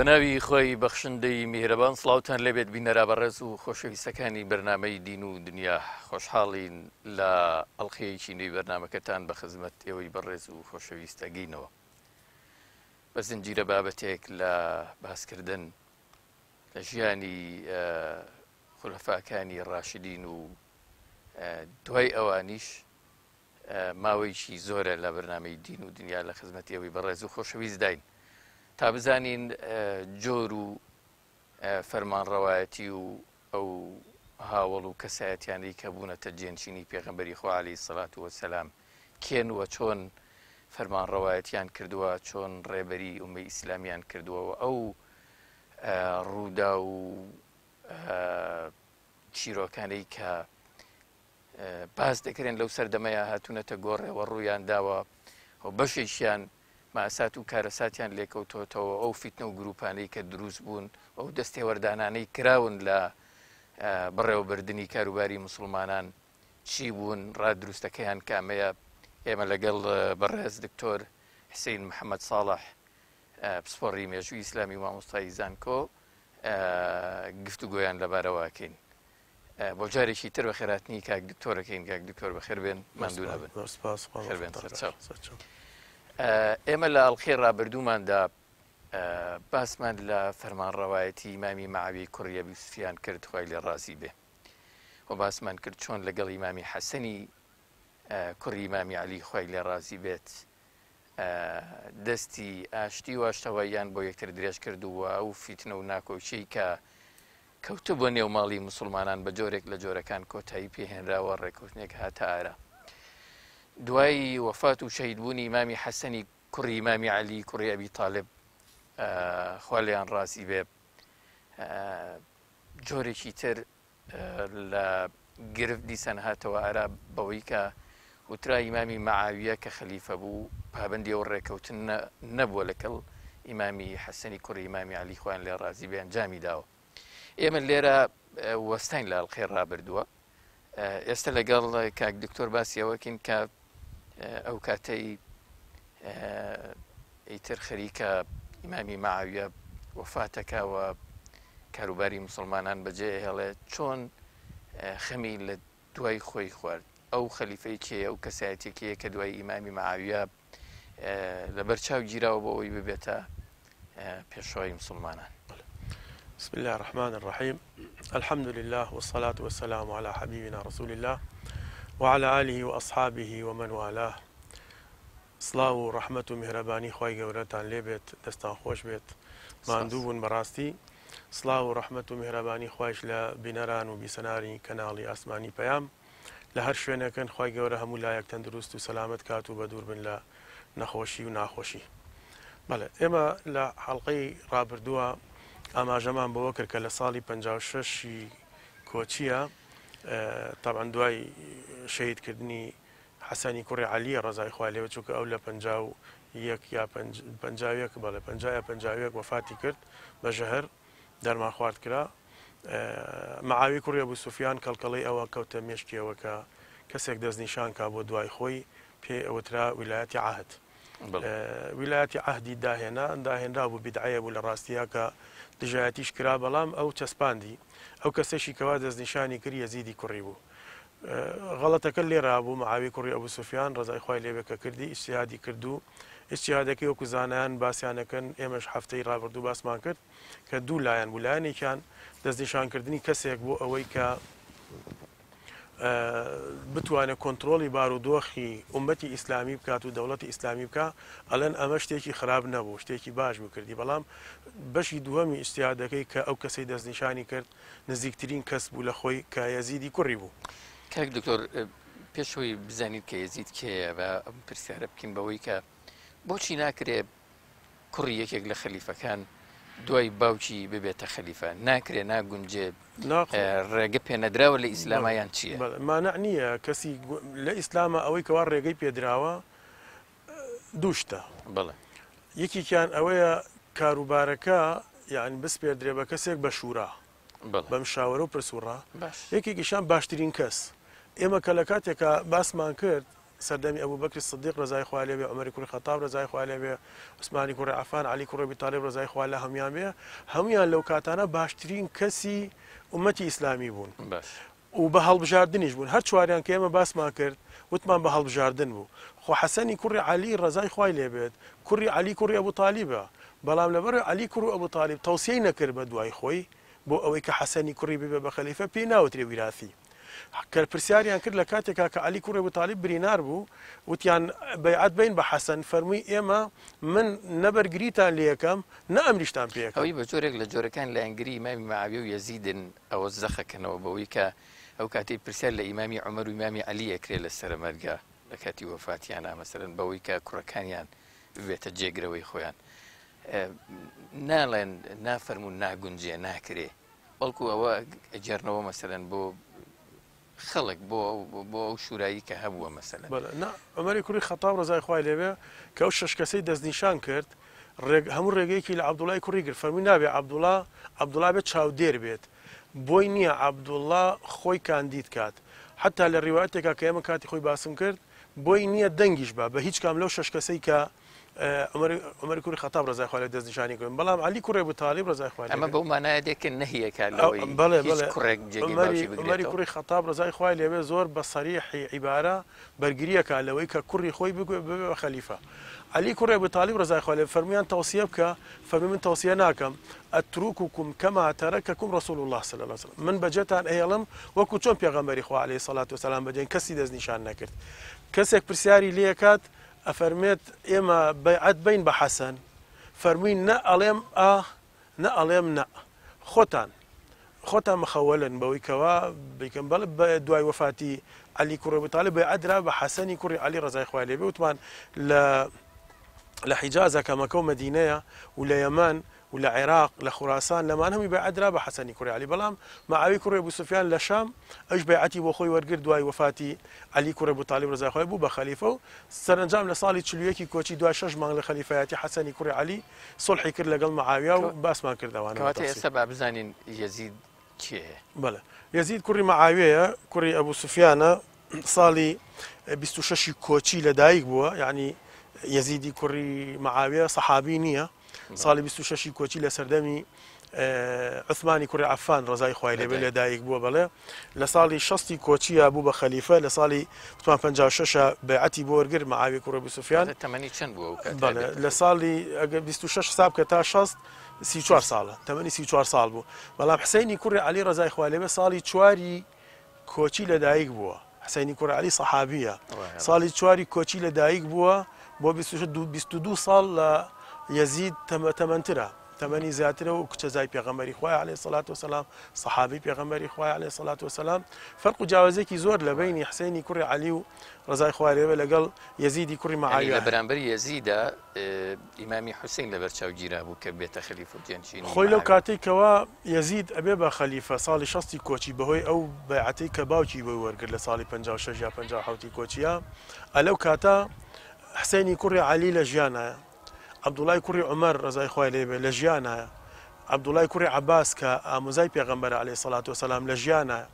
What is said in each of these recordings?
بەناوی خۆی بەخشندەی میهرەبان سڵاوتان لەبێت بینەرا بەڕێز و خۆشەویستەکانی بەرنامەی دین و دنیا خۆشحاڵین لە ئەڵقەیەکی نوێی بەرنامەکەتان بە خزمەت ئێوەی بەڕێز و خۆشەویستەگەینەوە بە زنجیرە بابەتێک لە باسکردن لە ژیانی خولەفاکانی ڕاشدین و دوای ئەوانیش ماوەیەکی زۆرە لە بەرنامەی دین و دنیا لە خزمەت ئێوەی بەڕێز و خۆشەویست داین تا بزانین جۆر و فەرمانڕەوایەتی و ئەو هاوڵ و کەسایەتیانەی کە بوونەتە جێنشینی پێغەمبەری خوا عەلەیهی سەڵات وەسەلام کێن وە چۆن فەرمانڕەوایەتیان کردووە چۆن ڕێبەری ئومەی ئیسلامیان کردووە ئەو ڕوودا و چیرۆکانەی کە باس دەکرێن لەو سەردەمەیە هاتوونەتە گۆڕێەوە ڕوویان داوە و بەشێکیان ماسات و کارەساتیان لێکەوتۆتەوە ئەو فیتنە و گروپانەی کە دروست بوون ئەو دەستێوەردانانەی کراون لە بڕێوەبردننی کاروباری مسلمانان چی بوون ڕادروستەکەیان کامەیە ئێمە لەگەڵ بەڕێز دکتۆر حسین محەممەد ساڵح پسپۆڕی مێژووی ئیسلامی مامۆستای زانکۆ گفتوگۆیان لەبارەوەکەین بۆ جارێکی تر بە خێراتنی کاک دکتۆرەکەین کاک دکتۆر بەخێر بێن ماندوو نەبن ئێمە لە ئەڵخێ ڕابردووماندا باسمان لە فەرمانڕەوایەتی ئیمامی مەعاوی کوڕی ئەبی سوفیان کرد خوای لێ ڕازی بێ و باسمان کرد چۆن لەگەڵ ئیمامی حەسەنی کوڕی ئیمامی عەلی خوای لێ ڕازی بێت دەستی ئاشتی و ئاشتەواییان بۆ یەکتر درێژ کردووە ئەو فیتنە و ناکۆچەی کە کەوتە بۆ نێو ماڵی مسلمانان بە جۆرێک لە جۆرەکان کۆتایی پێهێنراوە ڕێکوتنێک هاتە ئارە دوای وەفات و شەهیدبوونی ئیمامی حەسەنی کوڕی ئیمامی عەلی کوڕی ئەبی تاالب خوا لێیان ڕازی بێ جۆرێکی تر لە گرفت دیسان هاتەوە ئارا بەوەی کە وترا ئیمامی مەعاویە کە خەلیفە بوو پابەندی ئەو ڕێکەوتن نەبووە لەگەڵ ئیمامی حەسەنی کوڕی ئیمامی عەلی خوایان لێ ڕازی بێ ئەنجامی داوە ئێمە لێرە وەستین لە ئەڵخێ ڕابردووە ئێستا لەگەڵ کاک دکتۆر باسی ئەوەکەین کە ئەو کاتەی ئیتر خەریکە ئیمامی مەعاویە وەفاتەکەوە کاروباری مسلمانان بەجێ هێڵێ چۆن خەمی لە دوای خۆی خوارد ئەو خەلیفەی کێ ئەو کەسایەتێکیە کە دوای ئیمامی مەعاویە لەبەر چاو گیراوە بۆ ئەوی ببێتە پێشوای مسلمانان. بسم الله الرحمن الرحيم الحمد لله والصلاة والسلام على حبيبنا رسول الله وعلى آله وأصحابه ومن والاه سڵاو و ڕەحمەت و میهرەبانی خوای گەورەتان لێبێت دەستان خۆش بێت ماندوو بوون بەڕاستی سڵاو و ڕەحمەت و میهرەبانی خوایش لە بینەران و بیسەناری کەناڵی ئاسمانی پەیام لە هەر شوێنەکەن خوای گەورە هەموو لایەک تەندروست و سەلامەت کات و بەدوور بن لە نەخۆشی و ناخۆشی. بەڵێ ئێمە لە حەڵقەی ڕابردووە ئاماژەمان بەوە کرد کە لە ساڵی 56 کۆچیە تابان دوای شەهیدکردنی حەسەنی کوڕی عەلی ڕەزای خوای لێوە چووکە ئەو لە 51 یا 51 بەڵێ 51 وەفاتی کرد بە ژەهر دەرمان خوارد کرا مەعاوی کوڕی ئەبوو سوفیان کەڵکەڵەی ئەوە کەوتە مێشکیەوە کە کەسێک دەستنیشان کا بۆ دوای خۆی پێ ئەوترا ویلایەتی عەهد ویلایەتی عەهدی داهێنرا بوو بیدعەیە بوو لە ڕاستیە کە دژایەتیش کرا بەڵام ئەو چەسپاندی ئەو کەسێکی کەوا دەستنیشانی کرد یەزیدی کوڕی بوو غەڵەتەکە لێرا بوو مەعاوی کوڕی ئەبوو سوفیان ڕەزای خوای لێبێ کە کردی ئیجتیهادی کردو ئیجتیهادەکەی وەکو زانایان باسییانەکەن ئێمەش هەفتەی ڕابردوو باسمان کرد کە دوو لایەن بوو لایەنێکیان دەستنیشانکردنی کەسێک بۆ ئەوەی کە بتوانێت کۆنتترۆلی بارودۆخی ئومەتی ئیسلامی بکات و دەوڵەتی ئیسلامی بکە ئەلەن ئەمە شتێکی خراپ نەبوو شتێکی باش بکردی بەڵام بەشی دووەمی ئیجتیهادەکەی کە ئەو کەسەی دەستنیشانی کرد نزیکترین کەس بوو لە خۆی کە یەزیدی کوڕی بوو. کاک دکتۆر پێشەوەی بزانیت کە یەزید کێیە بە ئەم پرسیارە بکەین بەوەی کە بۆچی ناکرێ کوڕی یەکێک لە خەلیفەکان دوای باوکی ببێتە خەلیفە ناکرێ ناگونجێ ڕێگە پێنەدراوە لە ئیسلامایان چییە؟ مانع نییە کەسی لە ئیسلامە ئەوەی کەوا ڕێگەی پێدراوە دووشتە بڵێ یەکیان ئەوەیە کاروبارەکە یعنی بسپێردرێ بە کەسێک بە شوورا بەم شاوەرە و پرسوڕا یەکێکیشان باشترین کەس ئێمە کە لە کاتێکە باسمان کرد سەردەمی ئەبوو بەکری سدیق ڕزای خوا لێ بێ، عومەری کوڕی خەتاب ڕزای خوا لێ بێ، عوسمانی کوڕی عەفان، عەلی کوڕی ئەبی تاڵیب ڕزای خوا لە هەمویان بێ، هەمویان لەو کاتانە باشترین کەسی ئومەتی ئیسلامی بوون و بە هەڵبژاردنیش بوون. هەر چواریان کە ئێمە باسمان کرد وتمان بە هەڵبژاردن بوو. خۆ حەسەنی کوڕی عەلی ڕزای خوای لێ بێت کوڕی عەلی کوڕی ئەبوو تاڵیبە، بەڵام لەبەر عەلی کوڕ ئەبوو تاڵیب تەوسیەی نەکرد بە دوای خۆی بۆ ئەوەی کە حەسەنی کوڕی ببێ بە خەلیفە، پێی ناوترێ ویراثی. کە پرسیاریان کرد لە کاتێکا کە عەلی کوڕی ئەبوو تاڵیب برینار بوو، وتیان بەیعەت بین بە حەسەن، فەرمووی ئێمە من نەبەرگریتان لێ یەکەم نە ئەمریشتان پێ یەکەم. ئەوەی بە جۆرێک لە جۆرەکان لە ئەنگری ئیمامی مەعاویە و یەزیدن ئەوە زەخەکەنەوە بەوەی کە ئەو کاتی پرسیار لە ئیمامی عومەر و ئیمامی عەلی ئەکرێت لە سەرمەرگە لە کاتی وەفاتیانە، مەسەلەن بەوەی کە کوڕەکانیان ببێتە جێگرەوەی خۆیان، ناڵێن نافەرمون ناگونجێ ناکرێ، بەڵکو ئەوە ئەجێرنەوە مەسەلەن بۆ خەڵک بۆ ئەو شورایی کە هەبووە مەسەلەن. عومەری کوڕی خەتاب ڕزای خوای لێ بێ کە ئەو شەش کەسەی دەستنیشان کرد، هەموو ڕێگەیەکی لە عەبدوڵای کوڕی کرد، فەرمووی نابێ عەبدوڵا بێت چاودێر بێت، بۆی نییە عەبدوڵا خۆی کاندید کات. حتا لە ڕیوایەتێکا کە ئێمە کاتی خۆی باسم کرد، بۆی نییە دەنگیش بە هیچ کام لەو شەش کەسەی کە عومەری کوڕی خەتاب ڕزای خوا لێ دەستنیشانی کردن. بەڵام عەلی کوڕی ئەبوو تاڵیب ڕزای خوا لێ بێ، ئەمە بەو مانایە دێکە نەهیەکە لەوەی هیچ کوڕێک جێگەی باوکی بگرێتەوە. عومەری کوڕی خەتاب ڕزای خوای لێ بێ زۆر بە سەریحی عیبارە بەرگریەکە لەوەی کە کوڕی خۆی ببێ خەلیفە. عەلی کوڕی ئەبوو تاڵیب ڕزای خوا لێ بێ فەرموویان تەوسیە بکە، فەرمی من تەوسیە ناکەم، ئەتروکوکم کەما تەرەکەکم ڕەسوول الله صلی الله علیه وسلم، من بەجێتان ئەهێڵم وەکو چۆن پێغەمبەری خوا عەلەیهی سەڵات وسەلام بەجێن کەسی دەستنیشان نەکرد. کەسێک پرسیاری لێ کات ئەفەرمێت ئێمە بەیعەت بین بە حەسەن، فەرمووی نە ئەڵێم نە ئەڵێم نە، خۆتان مخەوەلن بەوەی کەوا بیکەم بەڵێ دوای وەفاتی عەلی کوڕی ئەبوو تاڵیب بەیعەت درا بە حەسەنی کوڕی عەلی ڕزای خوای لێ بێ، وتمان لە حیجازە کە مەکە و مەدینەیە و لە یەمەن و لە عێراق لە خوراسان لەمان هەمووی بەیعەت درا بە حەسەنی کوڕی عەلی. بەڵام مەعاوی کوڕی ئەبوو سوفیان لە شام ئەوش بەیعەتی بۆ خۆی وەرگرت دوای وەفاتی عەلی کوڕی ئەبوو تاڵیب ڕزای خوای بوو بە خەلیفە و سەرنجام لە ساڵی 41 کۆچی دوای 6 مانگ لە خەلیفەتی حەسەنی کوڕی عەلی سڵحی کرد لەگەڵ مەعاویە و باسمان کردەوانە. کەواتە ئێستا با بزانین یەزید چییە؟ بەڵێ یەزید کوڕی مەعاویەیە کوڕی ئەبوو سوفیانە، ساڵی 26 کۆچی لەدایک بووە، یعنی یەزیدی کوڕی مەعاویە سەحابی نییە، ساڵی 26 کۆچی لە سەردەمی عوسمانی کوڕی عەفان ڕزای خوای لێ بێ لەدایک بووە. بەڵێ لە ساڵی 60 کۆچیە بوو بە خەلیفە، لە ساڵی 56 بەیعەتی بۆ وەرگرت مەعاوی کوڕی ئەبوو سوفیان. تەمەنی چەند بووە؟ بەڵێ لە ساڵی ئەگەر 26 حساب کە تا 60 34 ساڵە، تەمەنی 34 ساڵ بوو. بەڵام حسەینی کوڕی عەلی ڕزای خوای لێ بێ ساڵی 4 کۆچی لەدایک بووە. حسەینی کوڕی عەلی سەحابیە، ساڵی 4 کۆچی لەدایک بووە، بۆ 22 ساڵ لە یەزید تەمەنترە، تەمەنی زیاترە و کچە زای پێغەمبەری خوای عەلەیهی سەڵات وسەلام، سەحابی پێغەمبەری خوای عەلەیهی سەڵات وسەلام. فەرق و جیاوازێکی زۆر لە بینی حسەینی کوڕی عەلی و ڕزای خوای لێ بێ لەگەڵ یەزیدی کوڕی مەعاویە. لە بەرامبەری یەزیدە ئیمامی حوسێن لەبەرچاو گیرا بوو کە بێتە خەلیفە و جێنشینی خۆی لەو کاتێکەوە یەزید ئەبێ بە خەلیفە ساڵی 60 کۆچی بەهۆی ئەو بەیعەتەی کە باوکی بۆی وەرگرت لە ساڵی 56 یا 57 کۆچیە. ئەلەو کاتە حسەینی کوڕی عەلی لە ژیانایە، عەبدوڵای کوڕی عومەر ڕزای خوای لێ بێ لە ژیانایە، عەبدوڵای کوڕی عەباس کە ئامۆزای پێغەمبەر عەلەیهی سەڵات وسەلام لە ژیانایە.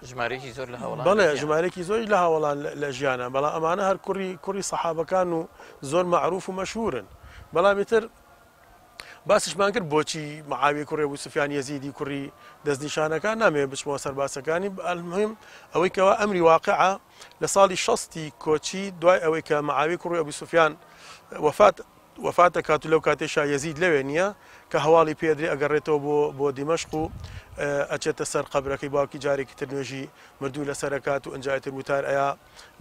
ژمارەیەکی زۆر لە هەوڵان، بەڵێ ژمارەیەکی زۆری لە هەوڵان لە ژیانە، بەڵام ئەمانە هەر کوڕی سەحابەکان و زۆر مەعروف و مەشهورن. بەڵام ئیتر باسشمان کرد بۆچی مەعاویە کوڕی ئەبوو سوفیان یەزیدی کوڕی دەستنیشانەکان نامێ بچمەوە سەرباسەکانی. المهم ئەوەی کەوا ئەمری واقعە لە ساڵی 60 کۆچی دوای ئەوەی کە مەعاویە کوڕی ئەبوو سوفیان وەفاتە کات و لەو کاتێشا یەزید لەوێ نییە کە هەواڵی پێدرێ ئەگەڕێتەوە بۆ دیمەشق و ئەچێتە سەر قەبرەکەی باوکی جارێکی تر نوێژی مردوو لە سەرکات و ئەنجایتر وتار ئەیە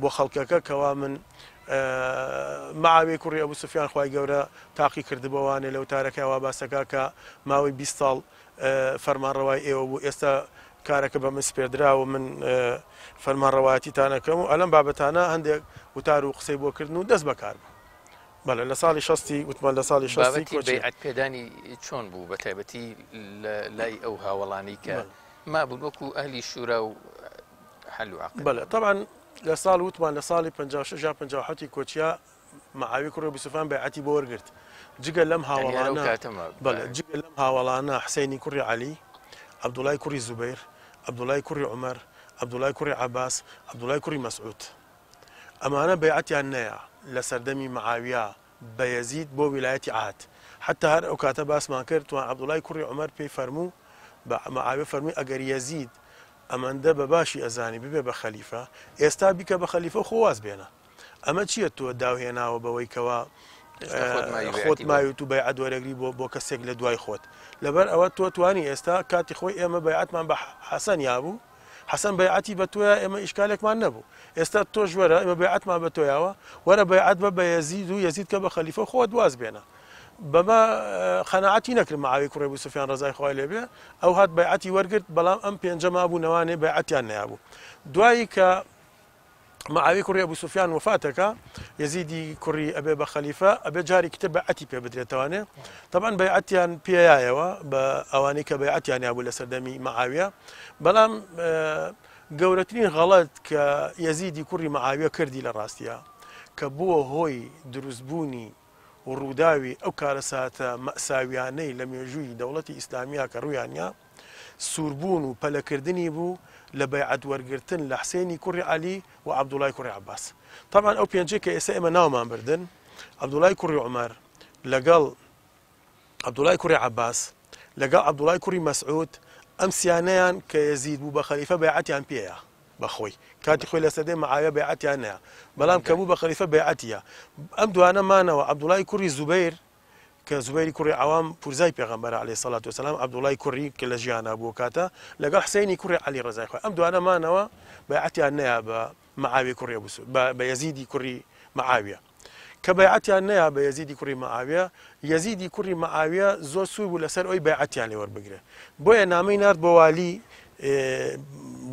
بۆ خەڵکەکە کەوا من مەعاویە کوڕی ئەبوو سوفیان خوای گەورە تاقی کردبەوانێ لە وتارەکەی وا باسەکە کە ماوەی 20 ساڵ فەرمانڕەوای ئێوە بوو، ئێستا کارەکە بە من سپێردرا و من فەرمانڕەوایەتیتانەکەم و ئەلەم بابەتانە هەندێک وتار و قسەی بۆ کردن و دەست بەکار بوو. بەڵێ لە ساڵی 60 وتمان لە ساڵی 60 بەیعەت پێدانی چۆن بوو بە تایبەتی لای ئەو هاوڵانی کە مابوون وەکو ئەهلی شورا و حەل و عەقد؟ بەڵێ طبعاً لە ساڵ وتمان لە ساڵی 56 یا 57 کۆچیە مەعاویە کوڕی ئەبوو سوفیان بەیعەتی بۆ وەرگرت. جگە لەم هاوڵانە بەڵێ جگە لەم هاوڵانە حسەینی کوڕی عەلی، عەبدوڵای کوڕی زوبەیر، عەبدوڵای کوڕی عومەر، عەبدوڵای کوڕی عەباس، عەبدوڵای کوڕی مەسعود، ئەمانە بەیعەتیان نەیە لە سەردەمی مەعاویە بە یەزید بۆ ویلایەتی عاد حتا هەر ئەو کاتە باسمان کرد توان عەبدوڵای کوڕی عومەر پێی فەرموو بە مەعاویە فەرمووی ئەگەر یەزید ئەمەندە بە باشی ئەزانی ببێ بە خەلیفە ئێستا بیکە بە خەلیفە خۆ واز بێنە ئەمە چییە تۆ داوهێناوە بەوەی کەوا خۆت ماویت و بەیعەت وەرەگری بۆ کەسێک لە دوای خۆت لەبەر ئەوە تۆ توانی ئێستا کاتی خۆی ئێمە بەیعەتمان بە حەسەن یابوو حەسەن بەیعەتی بە تۆیە ئێمە ئیشکالێکمان نەبوو ئێستا تۆش وەرە ئێمە بەیعەتمان بە تۆیاوە وەرە بەیعەت بە یەزید و یەزید کە بە خەلیفە خۆت واز بێنە بەمە خەناعەتی نەکرد مەعاویە کوڕی ئەبوو سوفیان ڕەزای خوای لێبێ ئەو هات بەیعەتی وەرگرت بەڵام ئەم پێنجە مابوونەوانێ بەیعەتیان نەیابوو دوایی کە مەعاویە کوڕی ئەبوو سوفیان وفاتەکە یەزیدی کوڕی ئەبێ بە خەلیفە ئەبێ جارێکی تر بەیعەتی پێ بدرێتەوانێ طبعاً بەیعەتیان پێیایەوە بە ئەوانەی کە بەیعەتیان یابوو لە سەردەمی مەعاویە بەڵام گەورەترین غەڵەت کە یەزیدی کوڕی مەعاویە کردی لە ڕاستیە کە بووە هۆی دروستبوونی و ڕووداوی ئەو کارەساتە مەساویانەی لە مێژووی دەوڵەتی ئیسلامیا کە ڕوویانیا سووربوون و پەلەکردنی بوو لە بەیعەت وەرگرتن لە حسێنی کوڕی عەلی و عەبدوڵای کوڕی عەباس طبعاً ئەو پێنجەی کە ئێستا ئێمە ناومان بردن عەبدوڵای کوڕی عومەر لەگەڵ عەبدوڵای کوڕی عەباس لەگەڵ عەبدوڵای کوڕی مەسعود ئەم سیانەیان کە یەزید بوو بە خەلیفە بەیعەتیان پێیە بەخۆی کاتی خۆی لە سەردەی مەعاویە بەیعەتیان نەیە بەڵام کە بوو بە خەلیفە بەیعەتیە ئەم دوانە مانەوە عەبدوڵای کوڕی زوبەیر کە زوبەیری کوڕی عەوام پورزای پێغەمبەر عەلەیهی سەڵات وسەلام عەبدوڵای کوڕی کە لە ژیانە بوو کاتە لەگەڵ حسێنی کوڕی عەلی ڕەزای خوای ئەم دوانە مانەوە بەیعەتیان نەیە بە مەعاویە کوڕی بە یەزیدی کوڕی مەعاویە کە بەیعەتیان نەیە بە یەزیدی کوڕی مەعاویە یەزیدی کوڕی مەعاویە زۆر سوور بوو لەسەر ئەوی بەیعەتیان لێ وەربگرێ بۆیە نامەی نارد بۆ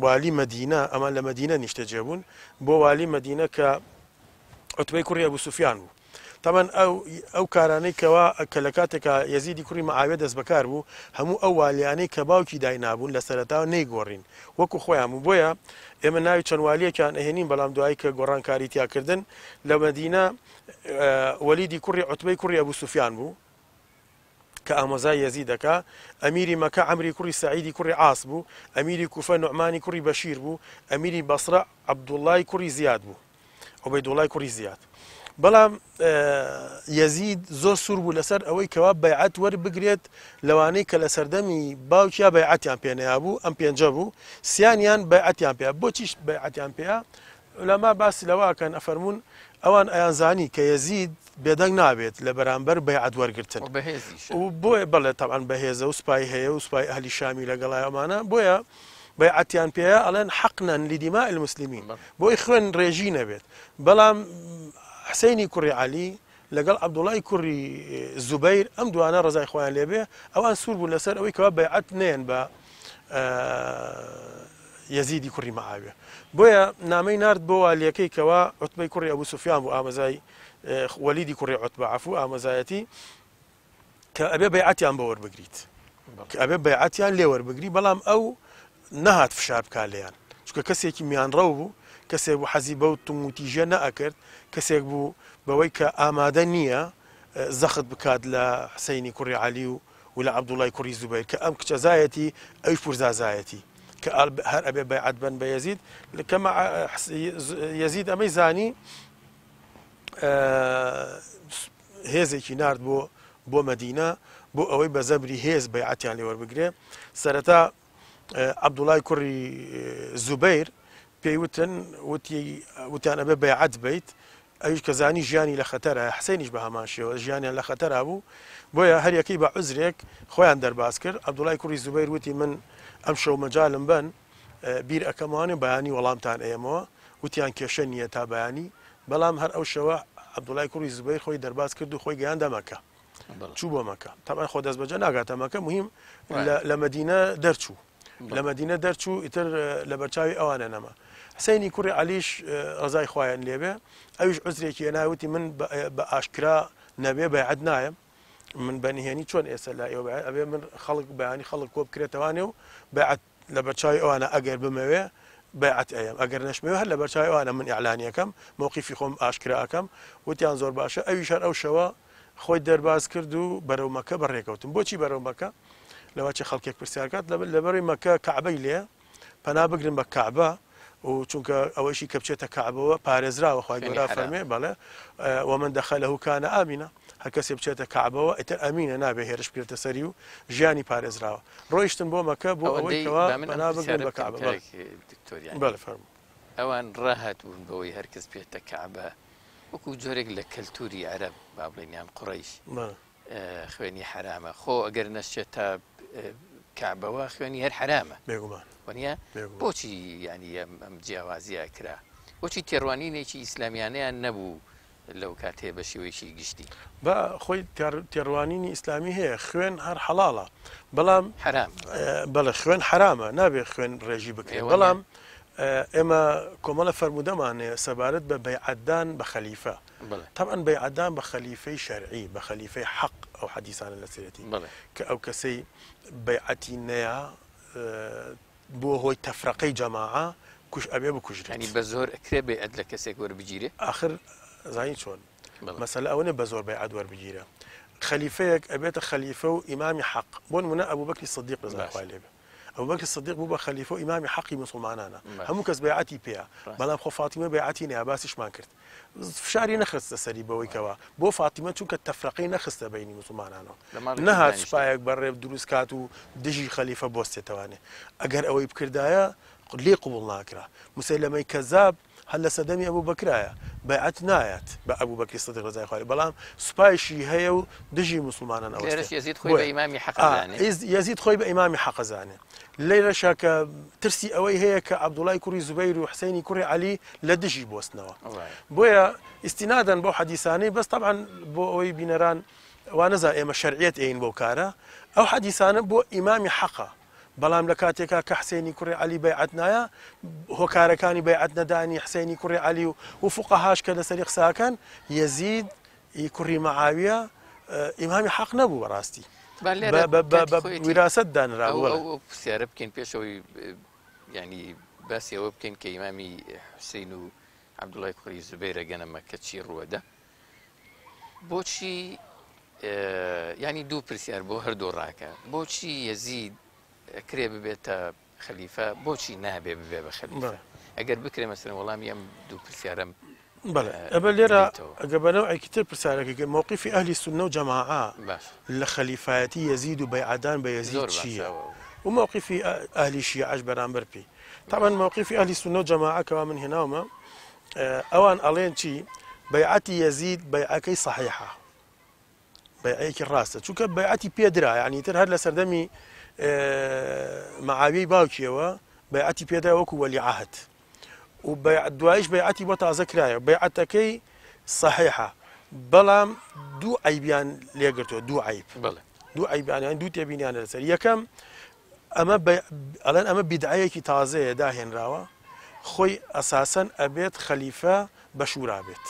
والی مەدینە ئەمان لە مەدینە نیشتەجێ بوون بۆ والی مەدینە کە عوتبەی کوڕی ئەبوو سوفیان بوو طبعاً ئەو کارانەی کە لە کاتێکە یەزیدی کوڕی مەعاویە دەست بەکار بوو هەموو ئەو والیانەی کە باوکی داینابوون لە سەرەتاوە نەیگۆڕین وەکو خۆیان بوو بۆیە ئێمە ناوی چەند والیەکیان ئەهێنین بەڵام دوایی کە گۆڕانکاری تیاکردن لە مەدینە وەلیدی کوڕی عوتبەی کوڕی ئەبوو سوفیان بوو کە ئامۆزای یەزیدەکە ئەمیری مەکە عەمری کوڕی سەعیدی کوڕی عاس بوو ئەمیری کوفە نوعمانی کوڕی بەشیر بوو ئەمیری بەسرە عەبدوڵای کوڕی زیاد بوو عوبەیدوڵای کوڕی زیاد بەڵام یەزید زۆر سوور بوو لەسەر ئەوەی کەوا بەیعەت وەربگرێت لەوانەی کە لە سەردەمی باوکیا بەیعەتیان پێ نەیابوو ئەم پێنجە بوو سیانیان بەیعەتیان پێ بۆچیش بەیعەتیان پێە لەما باسی لەواکەن ئەفەرمون ئەوان ئەیانزانی کە یەزید بێدەنگ نابێت لە بەرامبەر بەیعەت وەرگرتن و بۆیە بەڵێ تەبعاً بەهێزە و سوپای هەیە و سوپای ئەهلی شامی لەگەڵای ئەمانە بۆیە بەیعەتیان پێەیە ئەڵێن حەقنەن لدیماء المسلمین بۆی خوێن ڕێژی نەبێت بەڵام حسێنی کوڕی عەلی لەگەڵ عەبدوڵای کوڕی زوبەیر ئەم دوانە ڕەزای خۆیان لێبێ ئەوان سوور بوون لەسەر ئەوەی کەوا بەیعەت نێن بە یەزیدی کوڕی مەعاویە بۆیە نامەی نارد بۆ والیەکەی کەوا عوتبەی کوڕی ئەبوو سوفیان بوو ئامۆزای وەلیدی کوڕی عوتبە عەفوو ئامۆزایەتی کە ئەبێ بەیعەتیان بە وەربگریت کە ئەبێ بەیعەتیان لێ وەربگری بەڵام ئەو نەهات فشار بکات لێیان چونکە کەسێکی میانڕەو بوو کەسێک بوو حەزی بەو تموتیژە نەئەکرد کەسێک بوو بەوەی کە ئامادە نییە زەخت بکات لە حسەینی کوڕی عەلی و لە عەبدوڵای کوڕی زوبەیر کە ئەم کچەزایەتی ئەوی پورزازایەتی کە هەر ئەبێ بەیعەت بن بە یەزید کەمە یەزید ئەمەی زانی هێزێکی نارد بۆ مەدینە بۆ ئەوەی بە زەبری هێز بەیعەتیان لێ وەربگرێ سەرەتا عەبدوڵای کوڕی زوبەیر پێی وتیان ئەبێ بەیعەت بیت ئەویش کە زانی ژیانی لە خەتەرە حسێنیش بە هەمان شێوە ژیانیان لە خەتەرا بوو بۆیە هەر یەکەی بە عوزرێک خۆیان دەرباز کرد عەبدوڵای کوڕی زوبەیر وتی من ئەم شەو مەجالم بن بیر ئەەکەمانێ بەیانی وەڵامتان ئێمەوە وتیان کێشە نییە تا بەیانی بەڵام هەر ئەو شەوە عەبدوڵای کوڕی زوبەیر خۆی دەرباز کرد و خۆی گەیاندە مەکە چوو بۆ مەکە تەبەن خۆ دەست بەجە ناگاتە مەکە مهم لە مەدینە دەرچوو لە مەدینە دەرچوو ئیتر لە بەرچاوی ئەوانە نەما حسێنی کوڕی عەلیش ڕەزای خوایان لێبێ ئەویش عوزرێکی هێناوتی من بە ئاشکرا نەبێ بەیعەت نایەم من بەنهێنی چۆن ئێستا لا ئێوە ئەبێ من خەڵک بەیانی خەڵک کۆ بکرێتەوانێ و بەیعەت لە بەرچاوی ئەوانە ئەگەر بمەوێ بەیعەت ئەیەم ئەگەر نەشمەوێ هەر لە بەرچاوی ئەوانە من ئیعلانیەکەم موقیفی خۆم ئاشکرا ئەکەم وتیان زۆر باشە ئەویش هەر ئەو شەوە خۆی دەرباز کرد و بەرەو مەکە بەڕێکەوتم بۆچی بەرەو مەکە لەوە چه خەڵکێک پرسیار کات لەبەری مەکە کەعبەی لێ پەنا بگرن بە کەعبە و چونکە ئەوەشی کە بچێتە کەعبەوە پارێزراوە خوا گەورە فەرمێ بەڵێ ومن دەخەلەهو کانە ئامینە هەر کەسێ بچێتە کەعبەوە ئیتر ئەمینە نابێ هێرش بێتە سەری و ژیانی پارێزراوە ڕۆیشتن بۆ مەکە بۆ ئەوەی کەوا بەنا بگرن بە کەعبە بەڵێ فەرموو ئەوان ڕاهات بوون بەوەی هەرکەس بێتە کەعبە وەکو جۆرێک لە کەلتوری عەرەب با بڵێن قوڕەیش خوێنی حرامە خۆ ئەگەر نەچێتە کەعبەوە خوێنی هەر حرامە بێگومان وانە بۆچی ینی ئەم جیاوازیە کرا بۆچی تێڕوانینێکی ئیسلامیانەیان نەبوو لەو کاتێ بە شێوەیەکی گشتی بە خۆی تێڕوانینی ئیسلامی هەیە خوێن هەر حەڵاڵە بەڵام حرام بەڵێ خوێن حرامە نابێ خوێن ڕێژی بکرێت بەڵام ئێمە کۆمەڵە فەرمودەمانێ سەبارەت بە بەیعەتدان بە خەلیفە طبعا بەیعەتدان بە خەلیفەی شەرعی بە خەلیفەی حەق ئەو حەدیثانە لە سێرەتی کە ئەو کەسەی بەیعەتی نەیە بۆ هۆی تەفرەقەی جەماعە کوش ئەبێ بکوژرێت ینی بە زۆر ئەکرێ بەیعەت لە کەسێک وەربگیرێ آخر زانی چۆن مەسەلە ئەوە بە زۆر بەیعەت وەربگیرە خەلیفەیەک ئەبێتە خەلیفە و ئیمامی حەق بۆ نمونە ئەبوبەکری سیدیق ڕەضای خوای لێ بێ ئەبوبەکری سیدیق بوو بە خەلیفە و ئیمامی حەقی موسڵمانانە هەموو کەس بەیعەتی پێیە بەڵام خۆ فاتیمە بەیعەتی نەیە باسیشمان کرد فشاری نەخستە سەری بەوەی کەوە بۆ فاتیمە چونکە تەفرەقەی نەخستە بینی موسڵمانانەوە نەهات سوپایەک بەڕێب دروست کات و دژی خەلیفە بۆستێتەوانێ ئەگەر ئەوەی بکردایە لێ قبوڵ ناکرا موسەیلەمەی کەذاب هەر لە سەدەمی ئەبوو بەکرایە بەیعەت نایەت بە ئەبوو بەکری سیدیق ڕەضای خوای بەڵام سوپایشی هەیە و دژی موسڵمانان ئەوەستێ یەزید خۆی بە ئیمامی حەق ئەزانێ یەزید خۆی بە ئیمامی حەق ئەزانێ لێرەشە کە ترسی ئەوەی هەیە کە عەبدوڵای کوڕی زوبەیر و حسەینی کوڕی عەلی لە دژی بۆستنەوە بۆیە ئیستینادەن بەو حەدیثانەی بەس طبعا بۆ ئەوەی بینەران وا نەزا ئێمە شەرعیەت ئێین بۆ کارە ئەو حەدیثانە بۆ ئیمامی حەقە بەڵام لە کاتێکا کە حسێنی کوڕی عەلی بەیعەت نایە هۆکارەکانی بەیعەت نەدانی حسێنی کوڕی عەلی و فوقەهاش کە لەسەری قساکەن یەزید کوڕی مەعاویە ئیمامی حەق نەبوو بەڕاستی وراست دانراوە پرسیارە بکەین پێشەوەی ینی باسی ئەوە بکەین کە ئیمامی حوسێین و عەبدوڵای کوڕی زوبەیرە گەنەمە کە چی ڕووەدا بۆچی ینی دوو پرسیار بۆ هەردوو ڕاکە بۆچی یەزید کرێ ببێتە خەلیفە بۆچی نابێ ببێ بە خەلیفە ئەگەر بکرێ مەسەڵەن وەڵامی ئەم دوو پرسیارم بەڵێ ئەبە لێرە ئەگە بەنەوعێکی تر پرسیارەکە موقفی ئەهلی سونە و جەماعە لە خەلیفایەتی یەزید و بەیعەتدان بە یەزید چییە و موقفی ئەهلی شیعەش بەرامبەر پێی طبعا موقفی ئەهلی سونە و جەماعە کەوا من هێناومە ئەوان ئەڵێن چی بەیعەتی یەزید بەیعەکەی صەحیحە بەیعەیەکی ڕاستە چونکە بەیعەتی پێدرا یعنی تر هەر لە سەردەمی مەعاویەی باوکیەوە بەیعەتی پێدا وەکو وەلیعەهد و دوایش بەیعەتی بۆ تازە کرایە بەیعەتەکەی صەحیحە بەڵام دوو عەیبیان لێگرتووە دوو عەیبیان دوو تێبینیانە لەسەر یەکەم ئەڵێن ئەمە بیدعەیەکی تازەیە داهێنراوە خۆی ئەساسەن ئەبێت خەلیفە بە شورا بێت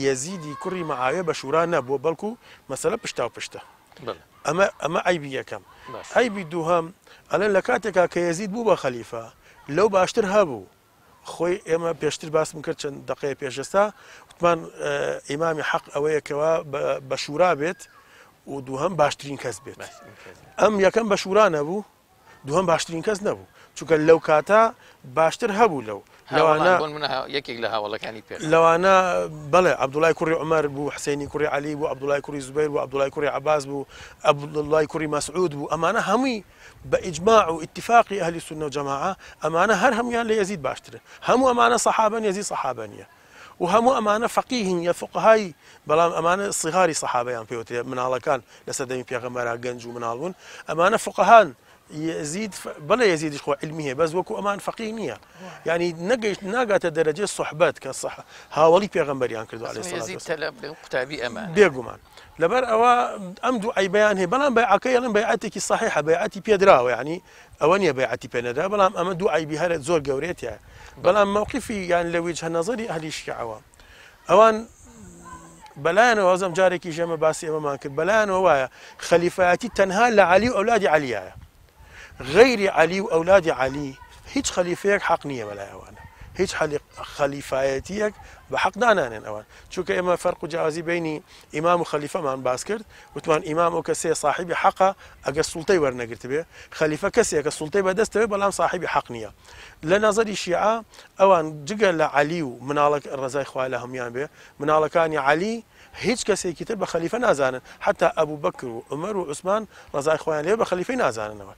یەزیدی کوڕی مەعاویە بە شورا نەبووە بەڵکو مەسەلە پشتا و پشتە ئەمە عیبی یەکەم عیبی دووهەم ئەلێن لە کاتێکا کە یەزید بوو بە خەلیفە لەو باشتر هەبوو خۆی ئێمە پێشتر باسم کرد چەند دقەیە پێشەستا وتمان ئیمامی حەق ئەوەیەکەوە بە شورا بێت و دووهەم باشترین کەس بێت ئەم یەکەم بە شورا نەبوو دووهەم باشترین کەس نەبوو چونکە لەو کاتە باشتر هەبوو یەکێک لە هاوڵەکانی پێ لەوانە بەڵێ عەبدوڵای کوڕی عومەر بوو حسێنی کوڕی عەلی بوو عەبدوڵای کوڕی زوبەیر بوو عەبدوڵای کوڕی عەباس بوو عەبدوڵای کوڕی مەسعود بوو ئەمانە هەمووی بە ئیجماع و ئیتفاقی ئەهلی سونە و جەماعە ئەمانە هەر هەمویان لە یەزید باشترە هەموو ئەمانە سەحابەن یەزید سەحابە نییە و هەموو ئەمانە فەقیهن یا فقهای بەڵام ئەمانە صیغاری سەحابەیان پێوترێ مناڵەکان لە سەردەمی پێغەمبەرا گەنج و مناڵ بوون ئەمانە فقهان يزيد بلا يزيد شو علمية بس وكو أمان فقيهنية يعني ناقات درجة صحبات كصح هاولي بيغمبريان كردو عليه الصلاة والسلام يزيد تلب قتابي أمان بيقومان لبر أوا أمدو أي بيان هي بلان بيعكي لان بيعتك الصحيحة بيعتي بيدراو يعني أوانية بيعتي بيندرا بلان أمدو أي بهالة زور قوريت يعني بلان موقفي يعني لو وجه نظري أهل الشيعة أوان بلان وزم جارك جمع باسي أمام كرد بلان ووايا خليفاتي تنهى لعلي وأولاد علي غير علي وأولاد علي هيج خليفيك حق نية ولا هوانا هیچ خەلیفایەتیەک بە حەق نانانێن ئەوان چونکە ئێمە فەرق و جیاوازی بینی ئیمام و خەلیفەمان باس کرد وتمان ئیمام ئەو کەسەیە صاحبی حەقە ئەگەر سوڵتەی وەرنەگرت بێ خەلیفە کەسێک کە سوڵتەی بەدەستەوێ بەڵام صاحبی حەق نییە لە نەزەری شیعە ئەوان جگە لە عەلی و مناڵک ڕەزای خوا لە هەمویان بێ مناڵەکانی عەلی هیچ کەسێکی تر بە خەلیفە نازانن حتا ئەبوو بەکر و عومەر و عوسمان ڕەزای خۆیان لێ بە خەلیفەی نازاننەوە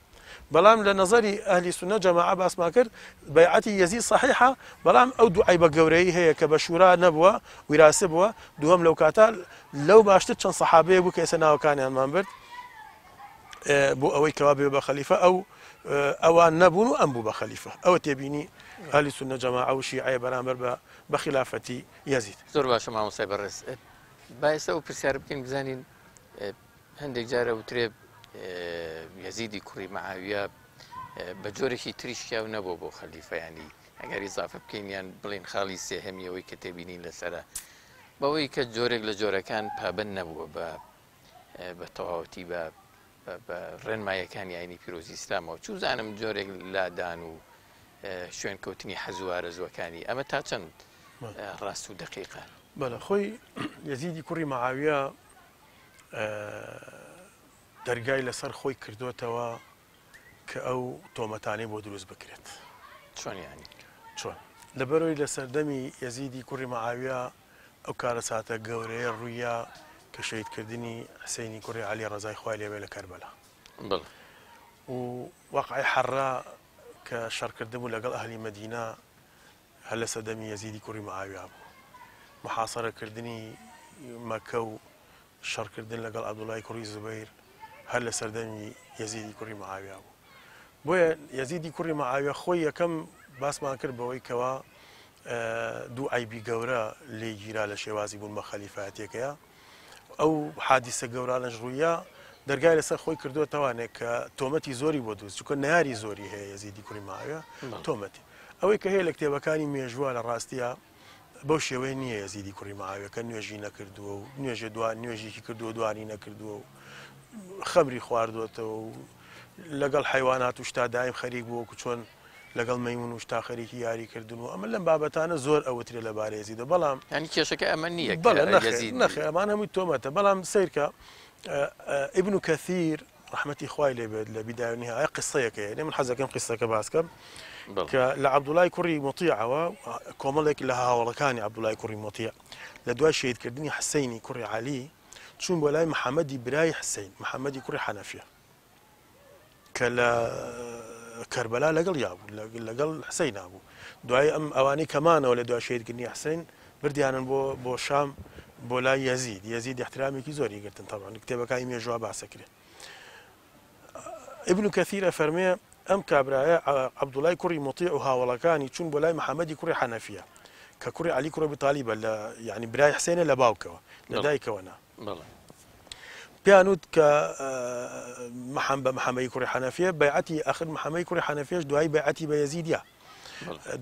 بەڵام لە نەزەری ئەهلی سونە جەماعە باسمان کرد بەیعەتی یەزید صحیحە بەڵام ئەو دوعای بە گەورەی هەیە کە بە شورا نەبووە ویراسە بووە دووەم لەو کاتە لەو باشتر چەند سەحابەیە بوو کە ئێستا ناوەکانیانمان برد بۆ ئەوەی کەوا بێ بە خەلیفە ئەوان نەبوون و ئەم بوو بە خەلیفە ئەوە تێبینی ئەهلی سونە جەماعە و شیعە بەرامبەر بە خلافەتی یەزید زۆر باشە مامۆستای بەڕێز با ئێستا و پرسیارە بکەین بزانین هەندێک جارە وترێ یەزیدی کوڕی مەعاویە بە جۆرێکی تریشکیاو نەبوو بۆ خەلیفەیانی ئەگەر ئیزافە بکەین یان بڵین خاڵی سێهەمیەوەی کە تێبینین لەسرە بەوەی کە جۆرێک لە جۆرەکان پابند نەبووە بە تەواوەتی بە ڕێنمایەکانی ئاینی پیرۆزی ئیسلامەوە چوو زانم جۆرێک لادان و شوێن کەوتنی حەزوارە زوەکانی ئەمە تا چەند ڕاست و دقیقە بەڵە خۆی یەزیدی کوڕی مەعاویە دەرگای لەسەر خۆی کردوتەوە کە ئەو تۆمەتانەی بۆ دروست بکرێت چۆنیانی چۆن لەبەرەوەی لە سەردەمی یەزیدی کوڕی مەعاویە ئەو کارە ساتە گەورەیە ڕوویە کە شەیدکردنی حسەینی کوڕی عەلی ڕەزای خوای لێبێ لە کەربەلا و وەقعی حەڕا کە شەڕکردن بوو لەگەڵ ئەهلی مەدینە هەر لە سەردەمی یەزیدی کوڕی مەعاویە بوو محاسەرەکردنی مەکە و شەڕکردن لەگەڵ عەبدوڵای کوڕی زوبەیر هەر لە سەردەمی یەزیدی کوڕی مەعاویە بوو بۆیە یەزیدی کوڕی مەعاویە خۆی یەکەم باسمان کرد بەوەی کەوا دوو عیبی گەورە لێ گیرا لە شێوازی بوون بە خەلیفەتێکەیە ئەو حادیسە گەورانەش ڕوویە دەرگای لەسەر خۆی کردوتەوانێت کە تۆمەتی زۆری بۆ دروست چونکە ناری زۆری هەیە یەزیدی کوڕی مەعاویە تۆمەتی ئەوەی کە هەیە لە کتێبەکانی مێژووە لە ڕاستیە بەو شێوەیە نییە یەزیدی کوڕی مەعاویە کە نوێژی نەکردووە و نوێژە نوێژێکی کردووە دوانی نەکردووە و خەمری خواردوێتەوە و لەگەڵ حیوانات و شتا دایم خەریک بووە چۆن لەگەڵ مەیمون و شتا خەریکی یاری کردن و ئەمە لەم بابەتانە زۆر ئەوترێ لەبارەی یەزیدە بەڵام ینی کێشەکە ئەمە نییە نەخێ ئەمان هەمووی تۆمەتە بەڵام سیرکە ئیبن کەثیر ڕەحمەتی خوای لێبێت لە بیدایە و نیهایە قسەیەکەیە من حەزەکەم قسەکە باسکەم کە لە عەبدوڵای کوڕی مطیعەوە کۆمەڵێک لە هاوڵەکانی عەبدوڵای کوڕی مطیع لە دوای شەیدکردنی حسەینی کوڕی عەلی چوون بۆ لای محەممەدی برای حسەین محەممەدی کوڕی حەنەفیە کە لە کەربەلا لەگەڵ یابوو لەگەڵ حسەین نبوو دوای ئەم ئەوانەی کەمانەوە لە دوای شەیدکردنی حسەین بردیانن بۆ شام بۆ لای یەزید احترامێکی زۆری گرتن تەبان کتێبەکانی مێژووە باسەکرێت ئیبن کەثیرە فەرمێ ئەم کابرایە عەبدوڵای کوڕی مطیع و هاوڵەکانی چوون بۆ لای محەممەدی کوڕی حەنەفیە کە کوڕی عەلی کوڕی ئەبی تالیبە لە یعنی برای حسەینە لە باوکەوە لە دایکەوە نا پیانوت کە بە محەممەدی کوڕی حەنەفیە بەیعەتی ئەخر محەممەدی کوڕی حەنەفیەش دوای بەیعەتی بە یەزیدیە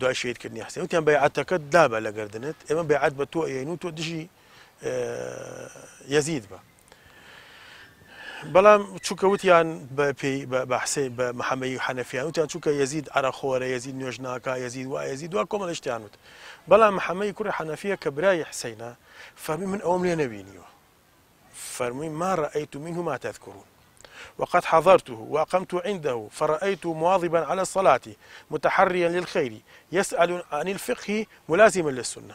دوای شەیدکردنی حسەین وتیان بەیعەتەکەت دابە لە گەردنت ئێمە بەیعەت بە تۆ ئەین و تۆ دژی یەزید بە بەڵام چووکە وتیان بە حسەین بە محەممەدی حەنەفیان وتیان چووکە یەزید عەرەخۆرە یەزید نوێژ ناکا یەزید وایە یەزید وا کۆمەڵ شتیان وت بەڵام محەممەدی کوڕی حەنەفیە کە برای حسەینە فەرمی من ئەوم لێ نەبینیوە فرمي ما رأيت منه ما تذكرون وقد حضرته وأقمت عنده فرأيت مواظبا على الصلاة متحريا للخير يسأل عن الفقه ملازما للسنة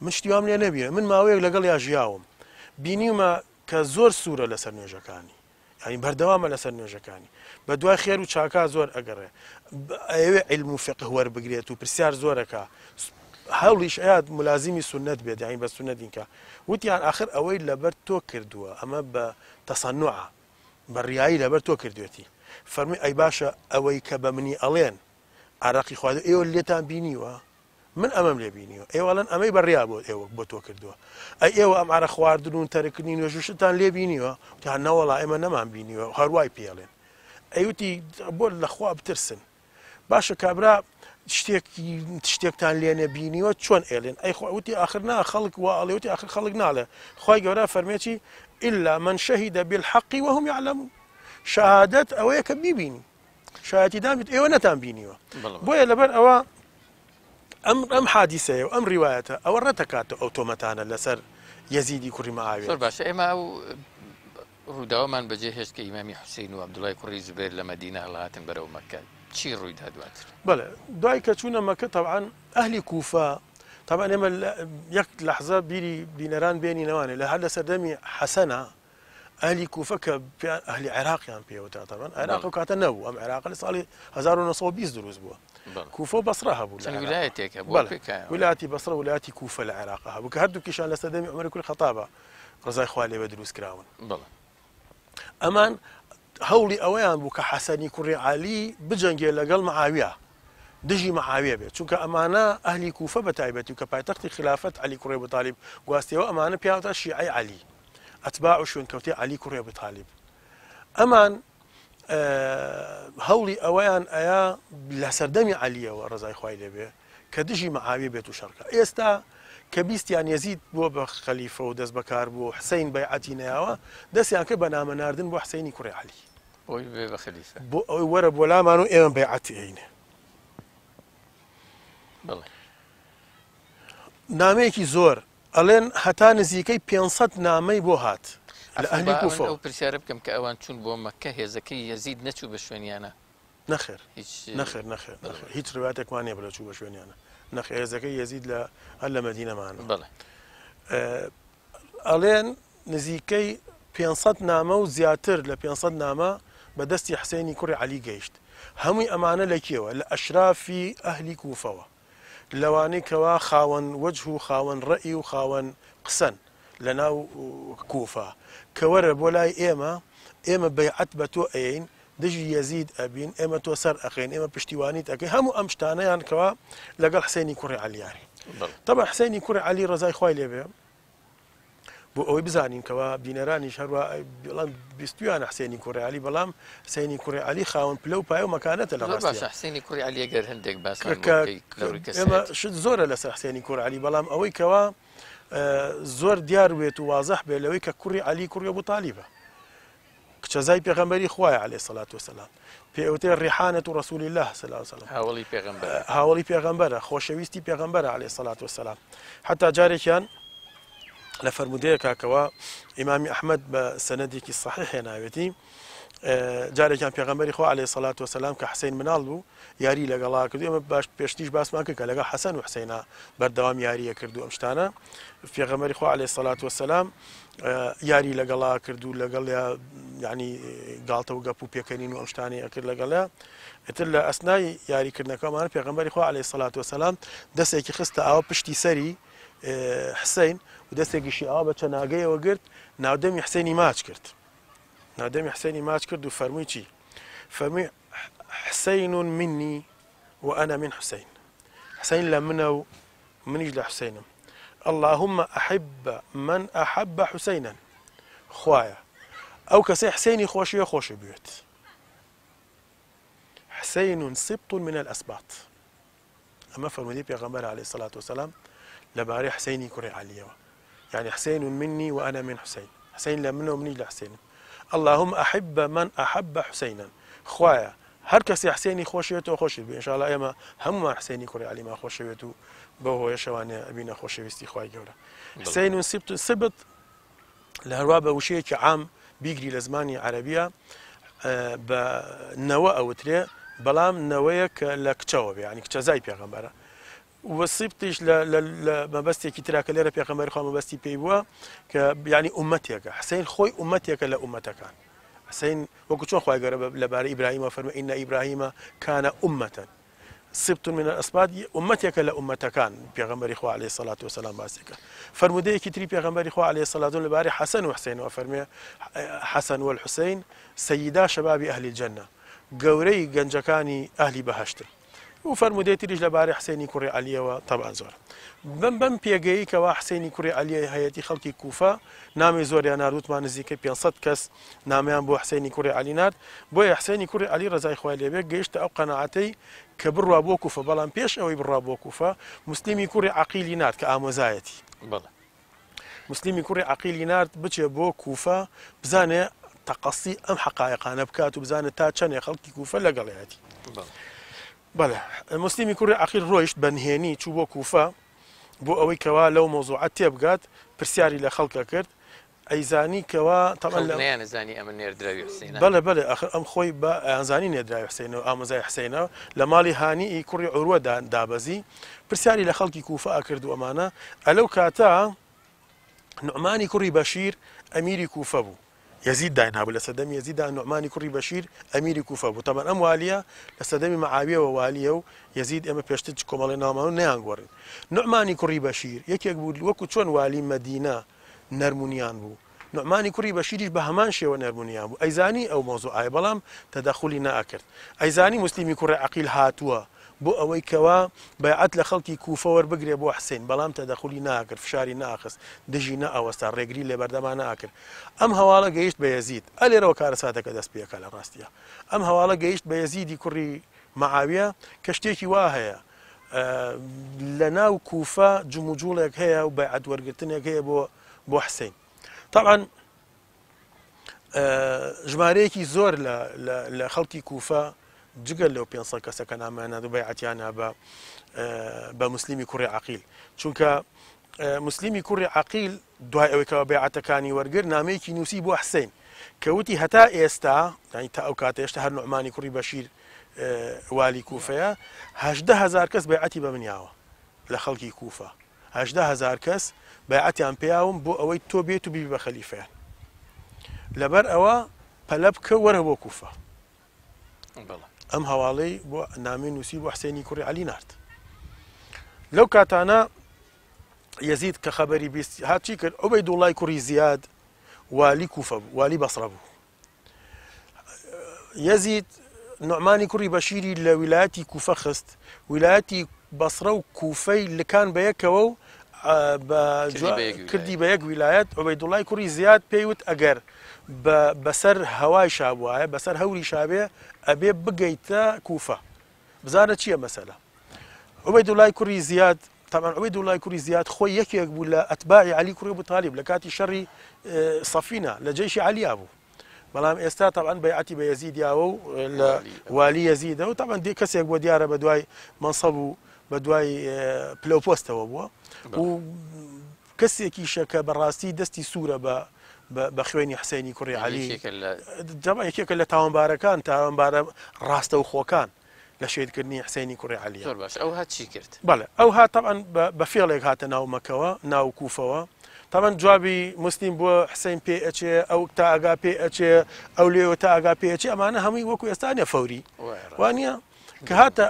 مش يوم لي نبي من ما ويق لقل يا جياوم بينيما كزور سورة لسر نوجكاني يعني بردوام لسر نوجكاني بدواي خير وشاكا زور أقرأ علم فقه وربقريت وبرسيار زوركا هەوڵیش ئەیات ملازمی سنت بێت یعنی بە سنت اینکە وتیان آخر ئەوەی لەبەر تۆ کردووە ئەمە بە تەسەنوعە بە ڕیایی لەبەر تۆ کردوێتی فەرمی ئەی باشە ئەوەی کە بە منی ئەڵێن عراقی خواردو ئێوە لێتان بینیوە من ئەمەم لێ بینیوە ئێوەڵەن ئەمەی بەڕیا بۆ ئێوە بۆ تۆ کردووە ئەی ئێوە ئەم عرە خواردن و تەرکردنی نوێژوشتان لێ بینیوە وتیان نەوەڵا ئێمە نەمان بینیوە هەروای پێڵێن ئەیوتی بۆ لەخوا بترسن باشە کابرا شتێکتان لێ نەبینیوە چۆن ئێڵێن ئەی وتی آخر نا خەڵک وا ئەڵێوتی آخر خەڵک ناڵێ خوای گەورە فەرمێکی إلا من شهد بالحق وهم يعلمون شهادەت ئەوەیە کە بیبینی شایەتی دامێت ئێوە نەتان بینیوە بۆیە لەبەر ئەوە ئەم حادیسەیە و ئەم ڕیوایەتە ئەوە ڕەتەکاتە ئەو تۆمەتانە لەسەر یەزیدی کوڕی مەعاویە. زۆر باشە ئێمە ئەو ڕووداوەمان بەجێ هێشت کە ئیمامی حوسین و عەبدوڵای کوڕی زوبەیر لە مەدینە هەڵهاتن بەرەو مەککە چی ڕوویدا دواتر؟ بەڵێ دوای کە چوونە مەکە تەبعاً ئەهلی کوفە طبعا ئێمە یەک لەحظە بیری بینەران بێنینەوانێ لە هەر لە سەردەمی حەسەنە ئەهلی کوفە کە ئەهلی عێراقیان پێوتە طبعاً عێراق و کاتە نەبوو ئەم عێراق لە ساڵی 1920 دروست بووە کوفە و بەسرە هەبوو ویلایەتێکە ویلایەتی بەسرە ویلایەتی کوفە لە عێراق هەبوو کە هەردووکیشان لە سەردەمی عومەر کوڕی خەتابە ڕزای خوا لێبە دروست کراون. ئەمان هەوڵی ئەوەیان بوو کە حەسەنی کوڕی عالی بجەنگێ لەگەڵ مەعاویە دژی مەعاویە بێت چونکە ئەمانە ئەهلی کوفە بە تایبەتی و کە پایتەختی خلافەت عەلی کوڕی ئەبو تاالب گواستیەوە ئەمانە پیاوەتە شیعەی عەلی ئەتباع و شوێنکەوتەی عەلی کوڕی ئەبو تاالب. ئەمان هەوڵی ئەوەیان ئەیە لە سەردەمی عەلیەوە ڕزای خوای لێبێ کە دژی مەعاویە بێت و شەڕکە. ئێستا کە بیستیان یەزید بۆ بە خەلیفە و دەست بەکار بوو حسەین بەیعەتی نەیاوە دەستیان کرد بە نامەناردن بۆ حسەینی کوڕی عەلی بۆ ئەوەی وەرە بۆ لامان و ئێمە بەیعەتی ئەینێ. نامەیەکی زۆر ئەڵێن هەتا نزیکەی 500 نامەی بۆ هات لە ئەهلی کوفە. ئەو پرسیارە بکەم کە ئەوان چوون بۆ مەککە هێزەکەی یەزید نەچوو بە شوێنیانە؟ نەخێر نەخێر هیچ ڕواتێکمان نییە بڵە چوو بە شوێنیانە نەخێر هێزەکەی یەزید هەر لە مەدینەمانە. ئەڵێن نزیکەی 500 نامە و زیاتر لە 500 نامە بەدەستی حسەینی کوڕی عەلی گەیشت. هەمووی ئەمانە لە کێوە؟ لە ئەشرافی ئەهلی کوفەوە لەوانەی کەوا خاوەن وەجه و خاوەن ڕەئی و خاوەن قسەن لە ناو کوفە کە وەرە بۆ لای ئێمە بەیعەت بە تۆ ئەین دژی یەزید ئەبین ئێمە تۆ سەر ئەخێن ئێمە پشتیوانیت ئەەکەی هەموو ئەم شتانەیان کەوا لەگەڵ حسەینی کوڕی عەلیانی. طبعا حسەینی کوڕی عەلی ڕزای خوای لێبێ بۆ ئەوەی بزانین کەوا بینەرانیش هەروە بەڵام بیستویان حسەینی کوڕی عەلی بەڵام حسەینی کوڕی عەلی خاوەن پلە و پایە و مەکانەتە لە ڕاستیە. حسەینی کوڕی عەلی ئەگەر هەندێک باسمان ئێمە شت زۆرە لەسەر حسەینی کوڕی عەلی بەڵام ئەوەی کەوا زۆر دیار بێت و وازەح بێت لەوەی کە کوڕی عەلی کوڕی ئەبو تاالبە کچەزای پێغەمبەری خوایە عەلەیهی سەڵات وسەلام پێوتێ ڕیحانەت و ڕەسوولی الله صلی الله علیه وسلم هاوڵی پێغەمبەرە خۆشەویستی پێغەمبەرە عەلەیهی سەڵات وسەلام. حتا جارێکیان لە فەرمودەیە کاکەوە ئیمامی ئەحمەد بە سەنەدێکی صحیح هێناوێتی جارێکیان پێغەمبەری خوا عەلەیهی سەڵات وسەلام کە حسەین مناڵ بوو یاری لەگەڵا کردو ئێمە باش پێشتیش باسمان کرد کە لەگەڵ حەسەن و حسەینە بەردەوام یاریە کردو ئەم شتانە پێغەمبەری خوا عەلەیهی سەڵات وسەلام یاری لەگەڵا کردو لەگەڵ یعنی گاڵتە و گەپ و پێکەنین و ئەم شتانی ئەکرد لەگەڵا ئیتر لە ئەسنای یاریکردنەکەمان پێغەمبەری خوا عەلەیهی سەڵات وسەلام دەستێکی خستە ئاوە پشتی سەری حسەین و دەستێکیشی ئاوا بە چەناگەیەوە گرت ناودەمی حسەینی ماچ کرد ناودەمی حسەینی ماچ کرد و فەرمووی چی؟ فەرمووی حسەین منی وأنا من حسەین حسەین لە منە و منیش لە حسەینم اللهم أحب من أحب حسەینا خوایە ئەو کەسەی حسەینی خۆشیە خۆشی بوێت. حسەین سبط من الأسباط ئەمە فەرمودەی پێغەمبەر عەلەیهی سەڵات وسەلام لەبارەی حسەینی کوڕی عەلیەوە يعني حسين مني وأنا من حسين حسين لا منه ومني لحسين اللهم أحب من أحب حسينا خوايا هر کەسی حسێنی خۆشێتەوە خۆشی بێ ئینشاءالله ئێمە هەمومان حسێنی کوڕی عەلیمان خۆشەوێت و بە هۆیە شەوانێ ئەبینە خۆشەویستی خوای گەورە. حسەین و سبت لە هەروە بە وشەیەکی عام بیگری لە زمانی عەرەبیە بە نەوە ئەوترێ بەڵام نەوەیە کە لە کچەوە بێ یعنی کچەزای پێغەمبەرە و سبتیش لە مەبەستێکی ترا کە لێرە پێغەمبەری خوا مەبەستی پێی بووە کە یعنی ئومەتێکە حسەین خۆی ئومەتێکە لە ئومەتەکان. حسين وكتشون خواهي قرب لباري إبراهيم وفرموا إن إبراهيم كان أمة سبت من الأسباط أمتك لأمتك كان بيغمبر إخوة عليه الصلاة والسلام باسك فرموا دي كتري بيغمبر إخوة عليه الصلاة والسلام لباري حسن وحسين وفرموا حسن والحسين سيدا شباب أهل الجنة قوري جنجكاني أهل بهشت وفرموا دي تريج لباري حسيني كوري عليه وطبعا زور بم پێگەیی کەوا حسێنی کوڕی عەلیە هەیەتی خەڵکی کوفە نامی زۆریان ناردوتمان نزیکەی 500 کەس نامیان بۆ حسێنی کوڕی عەلی نارد بۆیە حسێنی کوڕی عەلی ڕزای خوای لێبێ گەیشتە ئەو قەناعەتەی کە بڕوا بۆ کوفە بەڵام پێش ئەوەی بڕوا بۆ کوفە مسلیمی کوڕی عەقیلی نارد کە ئامۆزایەتی مسلیمی کوڕی عەقیلی نارد بچێ بۆ کوفە بزانێ تەقەسی ئەم حەقایقانە بکات و بزانێت تا چەندێ خەڵکی کوفە لەگەڵایەتی بەڵێ مسلیمی کوڕی عەقیل ڕۆیشت بەنهێنی چوو بۆ کوفە بۆ ئەوەی کەوا لەو مۆزوعەت تێبگات پرسیاری لە خەڵکە کرد ئەیزانی کەوا نەیانزانی ئەمە نێردراوی حسینە بەڵێ بەڵێ ئەخر ئەم خۆی بە ئەنزانی نێردراوی حسینەوە ئامۆزای حسینەوە لە ماڵی هانیئی کوڕی عوروە دابەزی پرسیاری لە خەڵکی کوفە ئەکرد و ئەمانە ئەلەو کاتە نوعمانی کوڕی بەشیر ئەمیری کوفە بوو یەزید داینابوو لە سەدەمی یەزیددا نوعمانی کوڕی بەشیر ئەمیری کوفە بوو تەمەن ئەم والیە لە سەدەمی مەعاویەوە والیە و یەزید ئێمە پێشتر کۆمەڵی ناوماون نەیانگۆڕین نوعمانی کوڕی بەشیر یەکێک بوو وەکو چۆن والی مەدینە نەرمونیان بوو نوعمانی کوڕی بەشیریش بە هەمان شێوە نەرمونیان بوو ئەیزانی ئەو مۆزوعایە بەڵام تەدەخولی نەئەکرد ئەیزانی مسلیمی کوڕی عەقیل هاتووە بۆ ئەوەی کەوا بەیعەت لە خەڵکی کوفە وەربگرێ بۆ حسین بەڵام تەدەخولی ناکرد فشاری ناخست دژی نەئەوەستا ڕێگری لێبەردەمان ناکرد ئەم هەواڵە گەیشت بە یەزید ئەلێرەوە کارەساتەکە دەست پێکە لە ڕاستیە ئەم هەواڵە گەیشت بە یەزیدی کوڕی مەعاویە کە شتێکی وا هەیە لە ناو کوفە جموجوڵێک هەیە و بەیعەت وەرگرتنێک هەیە بۆ حسین طبعا ژمارەیەکی زۆر لە خەڵکی کوفە جگەل لەو 500 کەسەکە نامانە و بەیعەتیانە بە مسلیمی کوڕی عەقیل چونکە مسلیمی کوڕی عەقیل دوای ئەوەی کەەوە بەیعەتەکانی وەرگرت نامەیەکی نووسی بۆ حسین کە وتی هەتا ئێستا تا ئەو کاتە هێشتا هەر نوعمانی کوڕی بەشیر والی کوفەیە 18,000 کەس بەیعەتی بە منیاوە لە خەڵکی کوفە 18,000 کەس بەیعەتیان پێیاوم بۆ ئەوەی تۆ بێت و بیبی بە خەلیفەیان لەبەر ئەوە پەلە بکە وەرە بۆ کوفە ئەم هەواڵەی بۆ نامەی نووسی بۆ حسێنی کوڕی عەلی نارد لەو کاتانە یەزید کە خەبەری بیست هاچی کرد عوبەیدوڵڵای کوڕی زیاد والی کوفە بوو والی بەسڕە بوو یەزید نوعمانی کوڕی بەشیری لە ویلایەتی کوفە خست ویلایەتی بەسڕە و کوفەی لکان بە یەکەوە و کردی بە یەک ویلایەت عوبەیدوڵڵای کوڕی زیاد پێیوت ئەگەر بەسەر هەوای شابوایە بەسەر هەوری شابێ ئەبێ بگەیتە کوفە بزانە چییە مەسەلە عوبەیدوڵڵای کوڕی زیاد طبعا عوبەیدوڵڵای کوڕی زیاد خۆی یەکێک بوو لە ئەتباعی عەلی کوڕی ئەبوو تاڵیب لە کاتی شەڕی سەفینە لە جەیشی عەلیا بوو بەڵام ئێستا طبعا بەیعەتی بە یەزیدیاوە و لە والی یەزیدە و طبعا کەسێک بۆ دیارە بە دوای مەنسەب و بە دوای پلەپۆستەوە بووە و کەسێکیشە کە بەڕاستی دەستی سوورە بە خوێنی حسێنی کوڕی عەلی یەکێکە لە تاوانبارەکان تاوانبارە ڕاستە و خۆکان لە شێدکردنی حسێنی کوڕی عەلی زۆر باش ئەو هات چی کرد بەڵێ ئەو هات طبعا بە فێڵێک هاتە ناو مەکەوە ناو کوفەوە طبعا جوابی مسلیم بۆ حسین پێ ئەچێ ئەو تا ئاگا پێ ئەچێ ئەو لێوە تا ئاگا پێ ئەچێ ئەمانە هەمووی وەکو ئێستانە فەوری وانە کە هاتە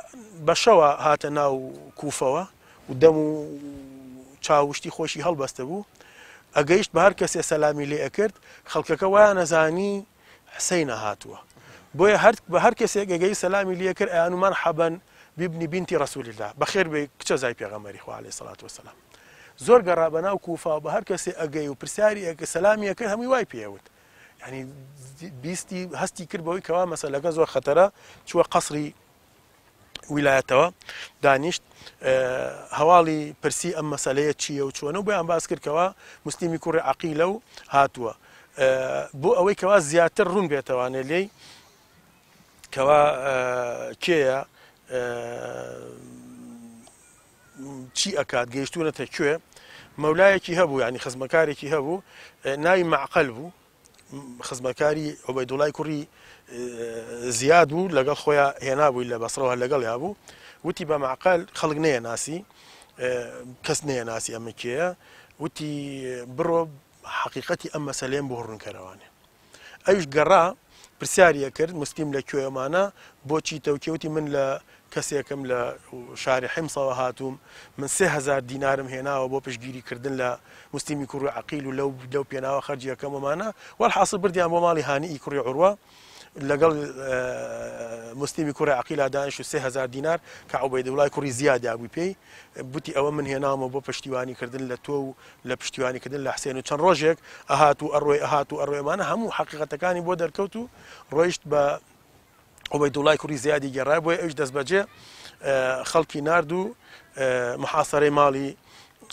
بەشەوە هاتە ناو کوفەوە و دەم و چاوشتی خۆشی هەڵبەستە بوو ئەگەیشت بە هەر کەسێ سەلامی لێ ئەکرد خەڵکەکە وایان نەزانی حسەینە هاتووە بۆیە بە هەر کەسێک ئەگەی سەلامی لێ کرد ئەیان و مەرحەبەن بابنی بینتی ڕەسوول الله بەخێر بێ کچە زای پێغەمبەری خوا عەلەیهی سەڵات وەسەلام زۆر گەڕا بە ناو کوفە بە هەر کەسێ ئەگەی و پرسیاری ئەکە سەلامی ئەکرد هەمووی وای پێوت یعنی بیستی هەستی کرد بەوەی کەوا مەسەلەکە زۆر خەتەرە چووە قەسری ویلایەتەوە دانیشت هەواڵی پرسی ئەم مەسەلەیە چییە و چۆنە و بۆیان باس کردکەوە مسلیمی کوڕی عەقیلە و هاتووە بۆ ئەوەی کەوا زیاتر ڕوون بێتەوانێ لێی کەوا کێیە چی ئەکات گەیشتوونەتە کوێ مەولایەکی هەبوو ینی خزمەکارێکی هەبوو ناوی مەعقەل بوو خزمەکاری عوبەیدوڵڵای کوڕی زیاد بوو لەگەڵ خۆیان هێنابووی لە بەسڕەوە لەگەڵ یابوو وتی بە مەعقەل خەڵک نەیەناسی کەس نەیەناسی ئەمە کێیە وتی بڕۆ حەقیقەتی ئەم مەسەلەیەم بۆ ڕوونکەرەوانێ ئەویش گەڕا پرسیاریە کرد مسلیم لە کوێمانە بۆچی تەوکێوتی من لە کەسێکم لە شاری حیمسەوە هاتووم من 3,000 دینارم هێناوە بۆ پشگیریکردن لە مسلیمی کوڕی عەقیل و لەو پێناوە خەرجیەکەمەمانە وەڵحاصل بردیان بۆ ماڵی هانیئی کوڕی عوروە لەگەڵ مسلیمی کوڕی عەقیلا دانیشت و 3,000 دینار کە عوبەیدوڵڵای کوڕی زیاد بووی پێی بوتی ئەوە من هێناومە بۆ پشتیوانیکردن لە تۆ و لە پشتیوانیکردن لە حسێن و چەند ڕۆژێک ئەهات و ئەڕۆیمانە هەموو حەقیقەتەکانی بۆ دەرکەوت و ڕۆیشت بە عوبەیدوڵڵای کوڕی زیادی گەڕای بۆیە ئەوش دەست بەجێ خەڵکی نارد و محاسەرەی ماڵی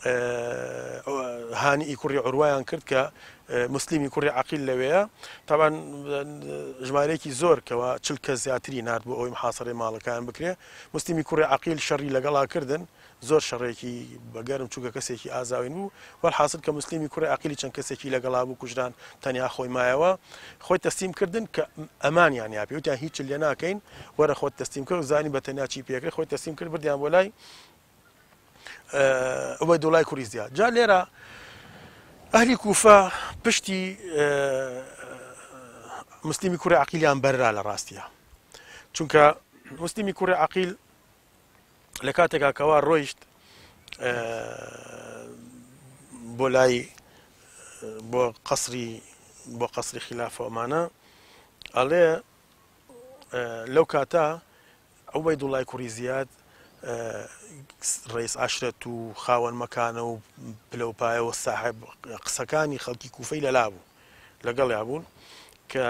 هانی کوڕی عروایان کرد کە مسللیمی کوڕی عقیل لەوەیە طبعا ژمارەیەکی زۆر کەەوە چل کە زیاتری نرد بۆ ئەوی محاصرەی ماڵەکان بکرێ مسللیمی کوڕی عقیل شەڕی لەگەڵا کردن زۆر شەڕێکی بەگەرم چووکە کەسێکی ئازاوین بوو وەحاصل کە مسللیمی کوڕی عقیلی چەند کەسێکی لەگەڵا بوو کوژدان تەنیا خۆی مایەوە خۆی تەسلیم کردن کە ئەمانیان یاپی وتیان هیچ لێ ناکەین وەرە خۆت تەسلیم کرد زانی بە تەنیاچی پێکرد خۆی تەسلیم کرد بردیان بۆ لای ئەوەی دۆڵای کوڕی زیاد جا لێرە ئەهلی کوفە پشتی مسللیمی کوڕی عقیلیان بەررا لە ڕاستیە چونکە مسللیمی کوڕی عقیل لە کاتێکا کەوا ڕۆیشت بۆ لای بۆ قەسری خلافەمانە ئەڵێ لەو کاتە ئەوەی دڵای کوڕی زیاد ڕێز عاشرەت و خاوەن مەکانە و پلەپایەوە ساحب قسەکانی خەڵکی کوفەی لەلا بوو لەگەڵیا بوون کە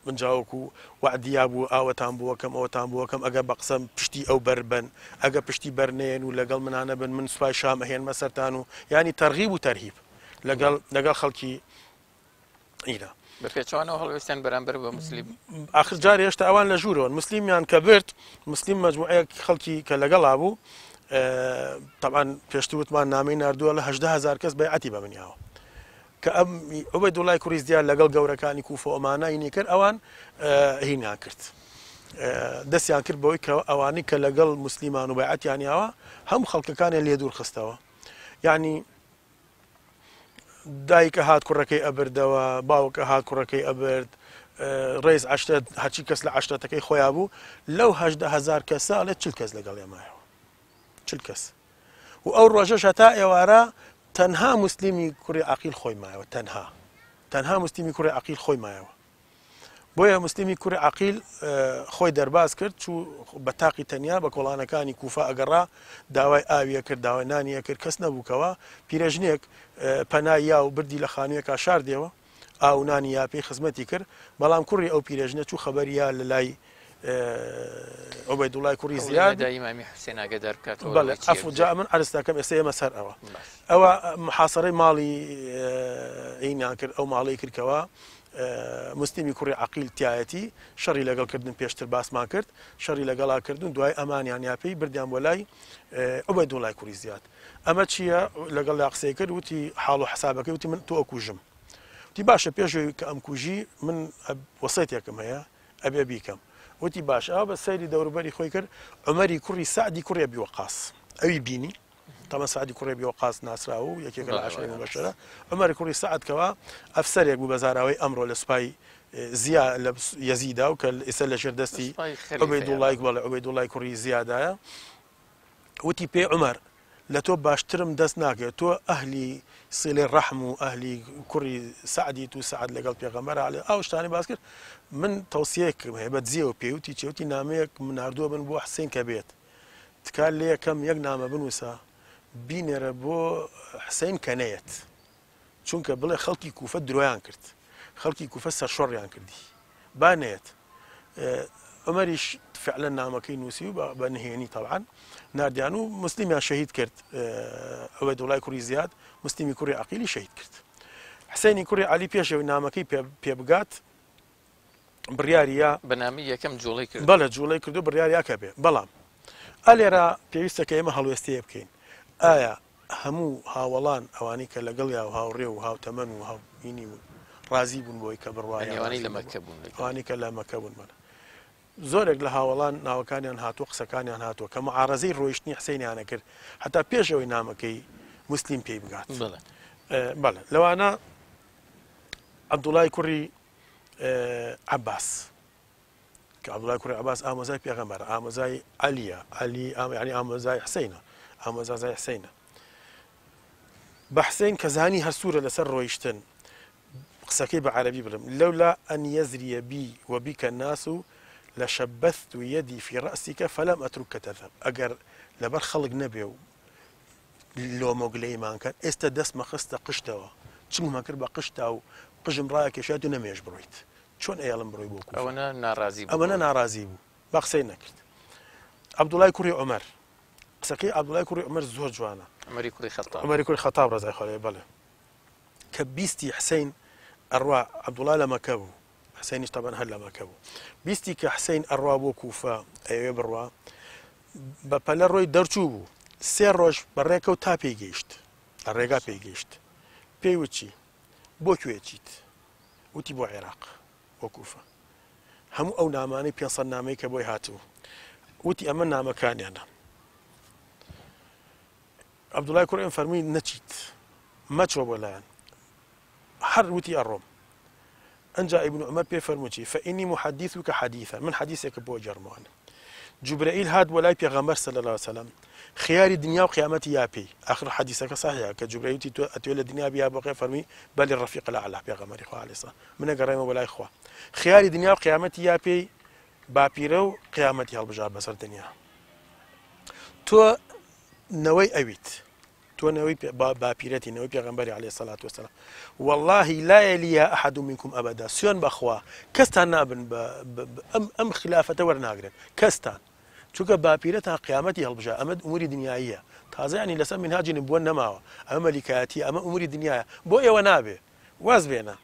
منجاوەکو وعدیا بوو ئاوەتان بووەکەم ئەوەتان بووەکەم ئەگە بە قسەم پشتی ئەو بەربن ئەگە پشتی بەرنێن و لەگەڵ منانە بن من سوپای شام ئەهێنمە سەرتان و ینی تەرغیب و تەرهیب لەگەڵ خەڵکی ئیرە بە پێچوانەوە هەڵوێستیان بەرامبەر بە مسلیم آخر جار هێشتا ئەوان لە ژوورەوە مسلیمیان کە برد مسلیم مەجموعەیە خەڵکی کە لەگەڵا بوو طبعا پێشتوتمان نامەی نردووە لە 100,000 کەس بەیعەتی بەمنیاوە کە ئەوەی دڵای کوڕی زیاد لەگەڵ گەورەکانی کوفە ئۆمانایی کرد ئەوان هینیان کرد دەستیان کرد بەوەی کە ئەوانی کە لەگەڵ مسلیمان و بەیعەتیانیاوە هەموو خەڵکەکانیان لێ دوور خستەوە یعنی دایکە هات کوڕەکەی ئەبردەوە باوکە هات کوڕەکەی ئەبرد ڕێز عشرەت هەرچی کەس لە عشرەتەکەی خۆیان بوو لەو 100,000 کەسە ئەڵێ 40 کەس لەگەڵ ئێمایەوە 40 کەس و ئەو ڕۆژەش تا ئێوارە تەنها مسللیمی کوڕی عقیل خۆی مایەوە تەنها مسللیمی کوڕی عقیل خۆی مایەوە بۆیە مسللیمی کوڕی عقیل خۆی دەرباز کرد چوو بە تاقی تەنیا بە کۆڵانەکانی کوفە ئەگەڕا داوای ئاویە کرد داوای نانیە کرد کەس نەبووکەوە پیرەژنێک پەنای یا و بردی لە خانوویەکە شاردێەوە ئاو نانی یا پێی خزمەتی کرد بەڵام کوڕی ئەو پیرەژنە چوو خەبەریە لە لای عوبەیدوڵای کوڕی زیاد ئەفجا من عرستەکەم ئێستا ئێمە سەر ئەوە محاصرەی ماڵی عینیان کرد ئەو ماڵی کردکەوە مسللیمی کوڕی عقیل تایەتی شەڕی لەگەڵکردن پێشتر باسمان کرد شەڕی لەگەڵا کردن دوای ئەمانیان یاپەی بردیان بۆ لای عوبەیدوڵای کوڕی زیاد ئەمە چییە لەگەڵ لا قسەی کرد وتی حاڵ و حسابەکەی وتی من تۆ ئەکوژم وتی باشە پێشەوەی کە ئەم کوژی من وەسەیتێکم هەیە ئەبێ بیکەم وتی باش ئەو بە سەیری دەوروبەری خۆی کرد عومەری کوڕی سعدی کوڕی ئەبی وەقاس ئەوی بینی تەمە سعدی کوڕی ئەبی وەقاس ناسراوە و یەکێکە لە عەشرەی مبەشەرە عومەری کوڕی سعدکەوە ئەفسەرێک بوو بە زاراوەی ئەمڕۆ لە سوپای لە یەزیدا و کە ئێستا لە ژێر دەستی عوبەیدوڵای بەڵێ عوبەیدوڵای کوڕی زیادایە وتی پێ عومەر لە تۆ باشترم دەست ناکرێت تۆ ئەهلی سیلەی ڕەحم و ئەهلی کوڕی سعدیت و سعد لەگەڵ پێغەمبەر عەلەیهی ئەو شتانی باس کرد من تەوسیەیەکم هەیە بە جێوە پێوتی چێوتی نامەیەک من ناردووە بن بۆ حسێن کە بێت تکال لێ یەکەم یەک نامە بنووسە بینێرە بۆ حسێن کە نەیەت چونکە بڵێ خەڵکی کوفە درۆیان کرد خەڵکی کوفە سەرشۆڕیان کردی با نەیەت عومەریش فعلا نامەکەی نووسی و بە نهێنی طبعا ناردیان و مسللیمیان شەهید کرد عوبەیدوڵای کوڕی زیاد مسللیمی کوڕی عقیلی شەهید کرد حسێنی کوڕی عەلی پێشەوەی نامەکەی پێ بگات بڕیاریە بەنامی یەکەم جوڵەی کرد بەڵێ جوڵەی کردو بڕیاریا کە بێ بەڵام ئەلێرە پێویستە کە ئێمە هەڵوێستەیە بکەین ئایا هەموو هاوڵان ئەوانی کە لەگەڵ یا و هاوڕێ و هاوتەمەن و هاوبینی بوون ڕازی بوون بۆی کە بڕوایەوانی لە مەکە بوون ئەوانی کە لە مەکە بوون بەڵێ زۆرێک لە هاوڵان ناوەکانیان هاتووە قسەکانیان هاتووە کە معارەزەی ڕۆیشتنی حسێنیانە کرد هەتا پێشەوەی نامەکەی مسللیم پێی بگات بەڵێ لەوانە عەبدوڵای کوڕی عەباس کە عەبدوڵای کوڕی عەباس ئامۆزای پێغەمبەرە ئامۆزای عەلیە عەلی ینی ئامۆزای حسەینە ئامۆزای حسەینە بە حسەین کە زانی هەسوورە لەسەر ڕۆیشتن قسەکەی بە عەرەبی بڵم لەولا ئەن یەزریە بی وەبیکە الناس لشبثت يدي في رأسك فلم أتركك تذهب ئەگەر لەبەر خەڵک نەبێ و لۆمۆگلەیمان کرد ئێستا دەستمە خستە قشتەوە چنگمە کرد بە قشتا و قژم ڕایە کێشات و نەمێش بڕۆیت چۆن ئێڵم بڕۆی بۆ ئەمەە ناڕازی بوو بە قسەی نەکرد عەبدوڵای کوڕی عومەر قسەکەی عەبدوڵای کوڕی عومەر زۆر جوانە. عومەری کوڕی خەتاب عومەری کوڕی خەتاب ڕەزای خوا لێ بەڵێ کە بیستی حسەین ئەڕوا عەبدوڵا لە مەکە بوو، حسەینیش تەبەن هەر لە مەکە بوو، بیستی کە حسەین ئەڕوا بۆ کوفە ئەوێ بڕوا بە پەلە ڕۆی دەرچوو بوو 3 ڕۆژ بەڕێکەوت تا پێی گەیشت، لە ڕێگا پێی گەیشت، پێی وچی بۆ کوێ چیت؟ وتی بۆ عێراق بۆ کوفە. هەموو ئەو نامانەی 500 نامەی کە بۆی هاتوو وتی ئەمە نامەکانیانە. عەبدوڵای کوڕی فەرمووی نەچیت مەچۆ بۆ لایەن، هەر وتی ئەڕۆم. ئەنجا ئیبن عومەر پێ فەرمووی فەئینی محەدیثوکە حەدیثە، من حەدیثێکە بۆ جەرمەوانە. جوبرەئیل هات بۆ لای پێغەمبەر صلی الله علیه وسلم خیاری دنیا و قیامەتی یا پێی. آخر حەدیثەکە صحیحە کە جوبرەئیل وتی تۆ ئەتوێ لە دنیا بیا بۆ فەرمی بەلی ڕەفیق الأعلا پێغەمبەری خوا عەلەیهی سەلام منە گەڕێمە بۆ لای خوا. خیاری دنیا و قیامەتی یا پێی باپیرە و قیامەتی هەڵبژار بەسەر دنیا. تۆ نەوەی ئەویت، تۆ نەوەی باپیرەتی نەوەی پێغەمبەری عەلەیهی سەلات وسەلام. والله لا يليها أحد منكم أبدا. سوێن بەخوا کەستان نابن ئەم خلافەتە وەرناگرن کەستان، چونکە باپیرەتان قیامەتی هەڵبژار. ئەمە ئوموری دنیاییە، تازە ینی لەسەر منهاجی نبووە نەماوە، ئەمە مەلیکایەتی، ئەمە ئوموری دنیایە، بۆ ئێوە نابێ واز بێنە.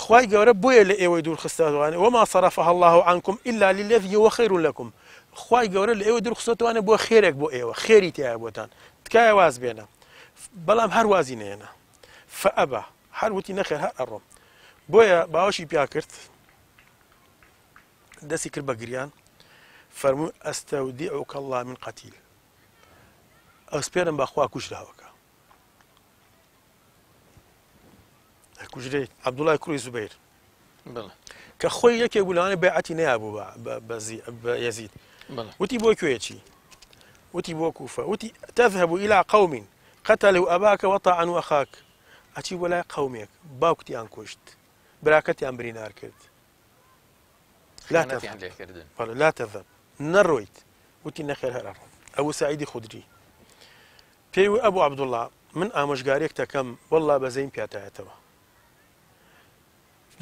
خوای گەورە بۆیە لە ئێوەی دوورخستەوانێ وما صرفها الله عنكم إلا للذي هو خير لكم. خوای گەورە لە ئێوە دوورخستەوانێ بۆ خێرێک بۆ ئێوە، خێری تایە بۆتان، تکایە واز بێنە. بەڵام هەر وازی نێنە. فەئەبە، هەر وتی نەخێر هەر ئەڕۆم. بۆیە باوەشی پیا کرد، دەستی کرد بە گریان، فەرمووی ئەستەودیعوکە الله من قەتیل. ئەسپێرم بەخوا کوژراوەکە. کوژرەی عەبدوڵای کوڕی زوبەیر کە خۆی یەکێک بوو لەوانەیە بەیعەتی نەیابوو بە یەزید. وتی بۆ کوێچی؟ وتی بۆ کوفە. وتی تذهب إلى قوم قتلوا أباك وطعنوا أخاك. ئەچی بۆ لای قەومێک باوکتیان کوشت، براکەتیان برینار کرد. لا تذهب نەڕۆیت. وتی نەخێر هەر ئەڕۆم. ئەبوو سەعیدی خودری پێی ئەبوو عەبدوڵڵا من ئامۆژگارێک دەکەم وەڵڵا بەزەیم پیاتایەتەوە.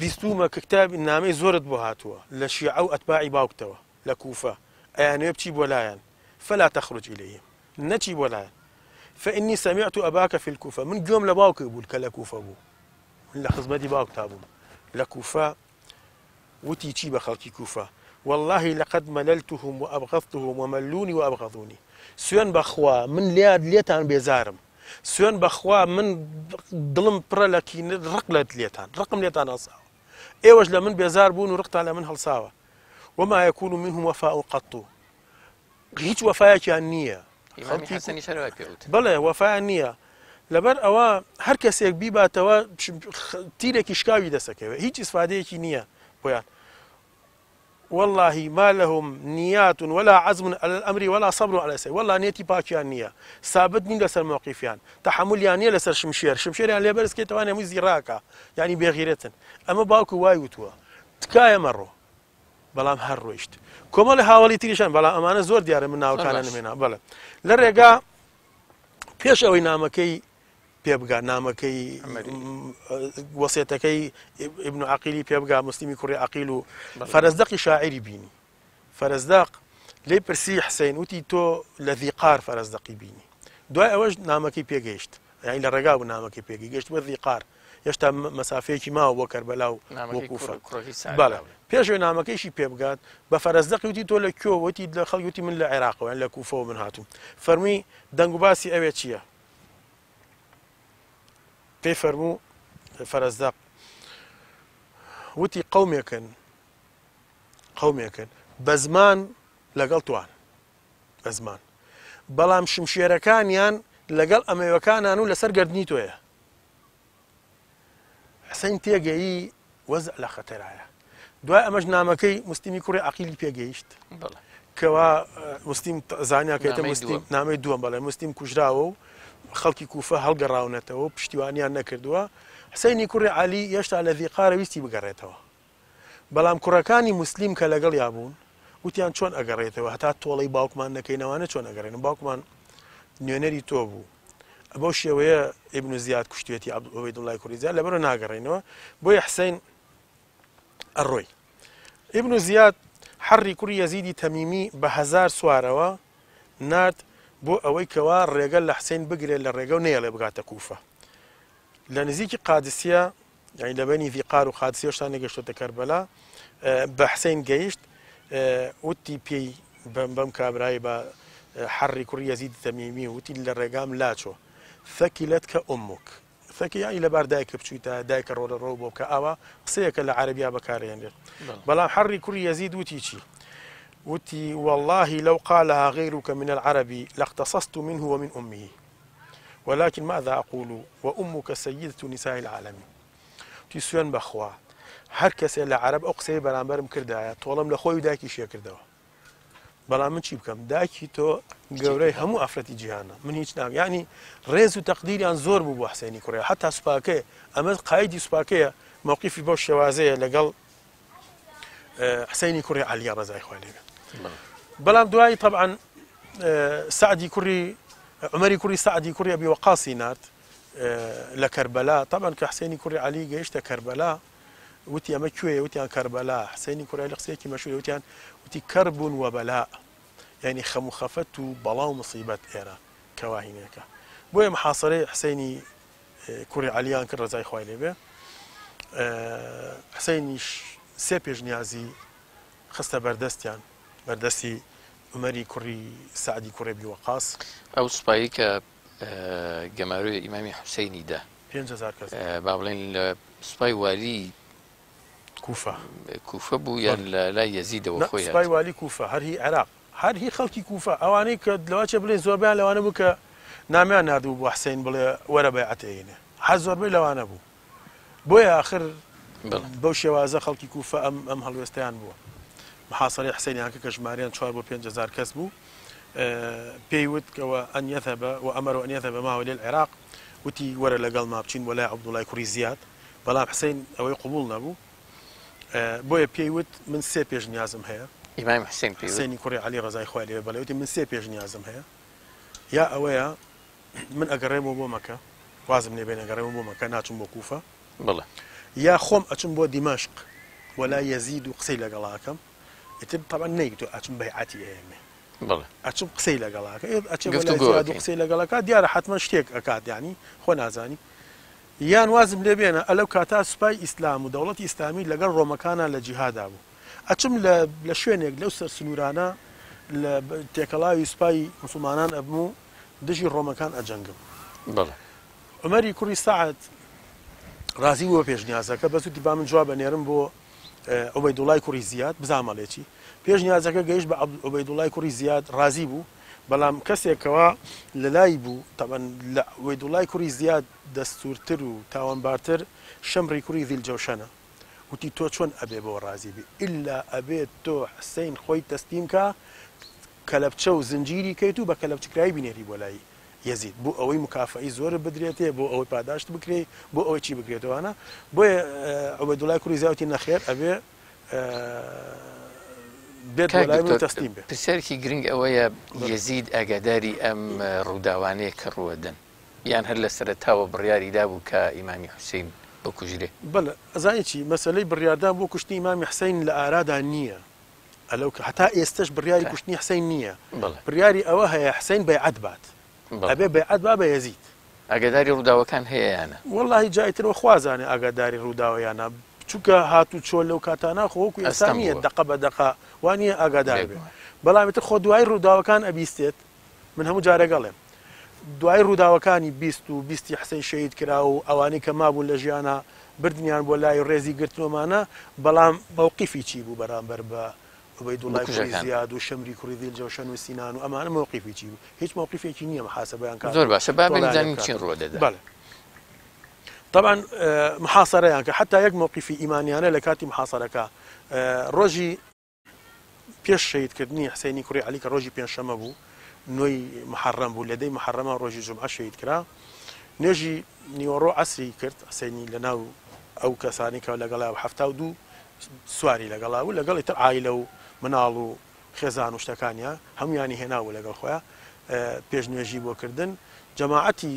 بیستومە کە کتابی نامەی زۆرت بۆ هاتووە لە شیعە و ئەتباعی باوکتەوە لە کوفە، ئەیانوێ بچی بۆ لایەن فلا تخرج إليهم، نەچی بۆ لایەن. فإني سمعت أباك في الكوفة، من گوێم لە باوکە بوو کە لە کوفە بوو، من لە خزمەتی باوکتا بووم لە کوفە. وتی چی بە خەڵکی کوفە؟ والله لقد مللتهم وأبغضتهم وملوني وأبغضوني. سوێن بەخوا من لێتان بێزارم، سوێن بەخوا من دڵم پڕە لە ڕق لێتان، ڕقم لێتان هەڵساوە، ئێوەش لە من بێزار بوون و ڕقتان لە من هەڵساوە. وما يكون منهم وفاء قط. هیچ وەفایەکیان نییە. بەڵێ وەفایان نییە. لەبەر ئەوە هەر کەسێک بیباتەوە تیرێکی شکاوی دەسەکەوێت، هیچ ئیسفادەیەکی نییە بۆیان. والله ما لهم نيات ولا عزم على الأمر ولا صبر على شيء. والله نيتي باكيان نية ثابت نين لسر موقفيان تحمل يعني لسر شمشير يعني لبرس كي تواني مزي راكا يعني بغيرتن. أما باكو وايوتوا تكايا مرو بلام هرويشت كمال حوالي تريشان بلا أمانة زور ديار من ناو كان منها بلا لرجع بيش أوي نامكي پێبگا نامەکەی وەسیەتەکەی ابن عەقیلی پێبگا مسلمی کوڕی عەقیل و فەرەزدەقی شاعری بینی. فەرەزدەق لێی پرسی حسەین وتی تۆ لە ذیقار فەرەزدەقی بینی. دوای ئەوەش نامەکەی پێگەیشت، یعنی لە ڕێگا بوو نامەکەی پێگەیشت بۆ ذیقار، هێشتا مەسافەیەکی ماوە بۆ کەربەلا و بۆ کوفە. بەڵێ پێشەوەی نامەکەیشی پێبگات بە فەرەزدەقی وتی تۆ لە کوێ؟ وتی لە خەڵکی وتی من لە عێراقەوە یان لە کوفەوە من هاتووم. فەرمووی دەنگ و باسی ئەوێ چییە؟ پێی فەرموو فەرەزدەق وتی قەومێکن بە زمان لەگەڵ توان بە زمان، بەڵام شمشێرەکانیان لەگەڵ ئەمەوەکانان و لەسەر گەردنی تۆیە. حسەین تێگەیی وەزع لە خەتەرایە. دوای ئەمەش نامەکەی مسلمی کوڕی عەقیلی پێگەیشت کەوا مسلیم زانیاکەیتە مسلیم نامەی دووەم بەڵێ مسلیم کوژراوە و خەڵکی کوفە هەڵگەڕاونەتەوە پشتیوانیان نەکردووە. حسەینی کوڕی عەلی هێشتا لە ذیقارە ویستی بگەڕێتەوە، بەڵام کوڕەکانی مسلیم کە لەگەڵ یابوون وتیان چۆن ئەگەڕێتەوە هەتا تۆڵەی باوکمان نەکەینەوانە چۆن ئەگەڕێن، باوکمان نوێنەری تۆ بوو. بەو شێوەیە ئیبن زیاد کوشتێتی عەبدوڵای کوڕی زیاد لەبەرەوە ناگەڕێنەوە. بۆیە حسەین ئەڕۆی. ئیبن زیاد حەڕی کوڕی یەزیدی تەمیمی بە 1000 سوارەوە نات بۆ ئەوەی کەوا ڕێگە لە حسین بگرێت لە ڕێگە و نێڵێ بگاتە کوفە لە نزیکی قادسیە یعنی لە بەینی ڤیقار و قادسیە شتان نەگەشتۆتە کەربەلا بە حسین گەیشت وتی پێی بەم کابرای بە حەڕی کوڕی یەزید تەمیمی وتی لە ڕێگام لاچۆ ثەکیلەتکە ئومک ثەکی یانی لەبار دایکە بچوویتە دایکە ڕۆ لە ڕۆ بۆ بکە ئاوا قسەیەکە لە عەرەبیا بەکارهێنرێت بەڵام حەڕی کوڕی یەزید وتی چی وتي والله لو قالها غيرك من العرب لاختصصت منه ومن أمه ولكن ماذا أقول وأمك سيدة نساء العالمين تسوين بخوا هر کەسێ لە عەرەب ئەو قسەی بەرامبەرم کردایە تۆڵم لە خۆی دایکی شێ کردەوە بەڵام من چی بکەم دایکی تۆ گەورەی هەموو ئافرەتی جیهانە من هیچ نام یعنی ڕێز و تەقدیریان زۆر بوو بۆ حسێنی کوڕێ حتا سوپاکەیە ئەمە قایدی سوپاکەیە مووقیفی بۆ شێوازەیە لەگەڵ حسێنی کوڕی عەلیە ڕەزای خوای لێبێت بەڵام دوایی طبعا سعدی کوڕی عمەری کوڕی سعدی کوڕی ئەبی وەقاسی نات لە کەربەلا طبعا کە حسێنی کوڕی عەلی گەیشتە کەربەلا وتی ئەمە کوێیە وتیان کەربەلا حسێنی کوڕی عەلی قسەیەکی مەشهورە وتیان وتی کەرب وەبەلا یعنی خەم و خەفەت و بەڵا و مصیبەت ئێرە کەواهینەکە بۆیە محاصەرەی حسێنی کوڕی عەلییان کرد ڕەزای خوای لێبێ حسێنیش سێ پێشنیازی خستە بەردەستیان بەردەستی عمەری کوڕی سعدی کوڕی ئەبی وەقاس ئەو سوپایی کە گەماروی ئیمامی حوسەینی دا 5,000 کەس با بڵێن لە سوپای والی کوفە بوو یان لە لای یەزیدەوە خۆی سوپای والی کوفە هەر هی عێراق هەر هی خەڵکی کوفە ئەوانەی کە لەواچە بڵێن زۆربیان لەوانە بوو کە نامیان نردوو بۆ حسین بڵێ وەرە بەیعەتێنێ هەر زۆربەی لەوانە بوو بۆیە ئاخر بەو شێوازە خەڵکی کوفە ئەم هەڵوێستیان بووە محاصەرەی حسێنیان کە ژماریان 4 بۆ 5,000 کەس بوو پێی وتکەوە ئەن یەذهب وأمر أن يذهب معه إلى العراق وتی وەرە لەگەڵ ما بچین وەلای عەبدوڵای کوڕی زیاد بەڵام حسین ئەوەی قبوڵ نەبوو بۆیە پێی وت من سێ پێشنیازم هەیە ئیمامی حوسێن حسێنی کوڕی عەلی ڕەزای خوای لێبێ بەڵێ وتی من سێ پێشنیازم هەیە یا ئەوەیە من ئەگەڕێمەوە بۆ مەکە وازم لێ بێن ئەگەڕێمەوە بۆ مەکە ناچم بۆ کوفە بڵێ یا خۆم ئەچم بۆ دیمەشق وەلای یەزید و قسەی لەگەڵاکەم ئیتر طبعا نەیگوتۆ ئەچم بەیعەتی ئێمێ بڵێ ئەچم قسەی لەگەڵاکە ئەچێ قسەی لەگەڵەکە دیارە حتمما شتێک ئەکات یعنی خۆ نازانی یان وازم لێ بێنە ئەلەو کاتا سوپای ئیسلام و دەوڵەتی ئیسلامی لەگەڵ ڕۆمەکانە لە جیهادا بوو ئەچم لە شوێنێک لەو سەر سنوورانە لە تێکەڵاوی سوپای موسڵمانان ئەبم و دژی ڕۆمەکان ئەجەنگم بڵێ عمەری کوڕی سەعد ڕازی بووە پێشنیازەکە بەسووتی با من جواب بەنێرم بۆ عوبەیدوڵای کوڕی زیاد بزانمەڵێکی پێشنیازەکە گەیشت بە عوبەیدوڵای کوڕی زیاد ڕازی بوو بەڵام کەسێکەوە لە لای بوو تەبەن لە عوبەیدوڵای کوڕی زیاد دەستورتر و تاوانبارتر شەمڕی کوڕی ذیلجەوشەنە وتی تۆ چۆن ئەبێ بۆ ڕازی بی ئللا ئەبێت تۆ حسین خۆی تەسلیم کە کەلەپچە و زنجیری کەیت و بە کەلەپچکرایی بینێری بۆ لای یەزید بۆ ئەوەی مکافئی زۆر بدرێتێ بۆ ئەوەی پاداشت بکرێ بۆ ئەوەی چی بکرێتەوەانە بۆیە عوبەیدوڵای کوڕی زیاوتی نەخێر ئەبێ بێت لای تەسلیم بێت پرسیارێکی گرنگ ئەوەیە یەزید ئاگاداری ئەم ڕووداوانەیە کە ڕوەدەن یان هەر لە سەرەتاوە بڕیاریدا بوو کە ئیمامی حوسێن بکوژرێ بەڵێ ئەزانی چی مەسەلەی بڕیاردان بۆ کوشتنی ئیمامی حوسێن لە ئارادا نییە ئەلەو کە هەتا ئێستش بڕیاری کوشتنی حوسێن نییە بڕیاری ئەوە هەیە حوسێن بەیعەت بات ئەبێ بەیعەت با بە یەزید ئاگاداری ڕووداوەکان هەیە یانە وەڵڵاهی جایترەوە خوازانێ ئاگاداری ڕووداوەیانە چونکە هاتوو چۆل لەو کاتانە خۆوەکو ئێستا نییە دەقە بە دەقا وانە ئاگادار بێ بەڵامێتر خۆ دوای ڕووداوەکان ئەبیستێت من هەموو جارێگەڵێم دوای ڕووداوەکانی 20 و 20 حسین شەهید کرا و ئەوانەی کە مابوو لە ژیانە بردنیان بۆ لای ڕێزی گرتنەوەمانە بەڵام مووقیفی چی بوو بەرامبەر بە عوبەیدوڵای کوڕی زیاد و شەمری کوڕی ذیلجەوشەن و سینان و ئەمانە مووقیفی چی بوو هیچ مووقیفێکی نییە محاسەبەیان کات زۆر باشە با بزانین چی ڕوە دەدا بەڵێ طبعا محاصەرەیان کە حتا یەک مووقیفی ئیمانیانە لە کاتی محاصەرەکە ڕۆژی پێش شەهیدکردنی حسێنی کوڕی عەلی کە ڕۆژی پێنجشەمە بوو نوێی محەڕەم بوو لەدەی محەڕەمە ڕۆژی جومعە شەهید کرا نوێژی نیوەڕۆ عەسری کرد حسێنی لەناو ئەو کەسانی کە لەگەڵا 72 سواری لەگەڵا بوو لەگەڵی تر عایلە و مناڵ و خێزان و شتەکانیە هەمویانی هێناوە لەگەڵ خۆیان پێش نوێژی بۆ کردن جەماعەتی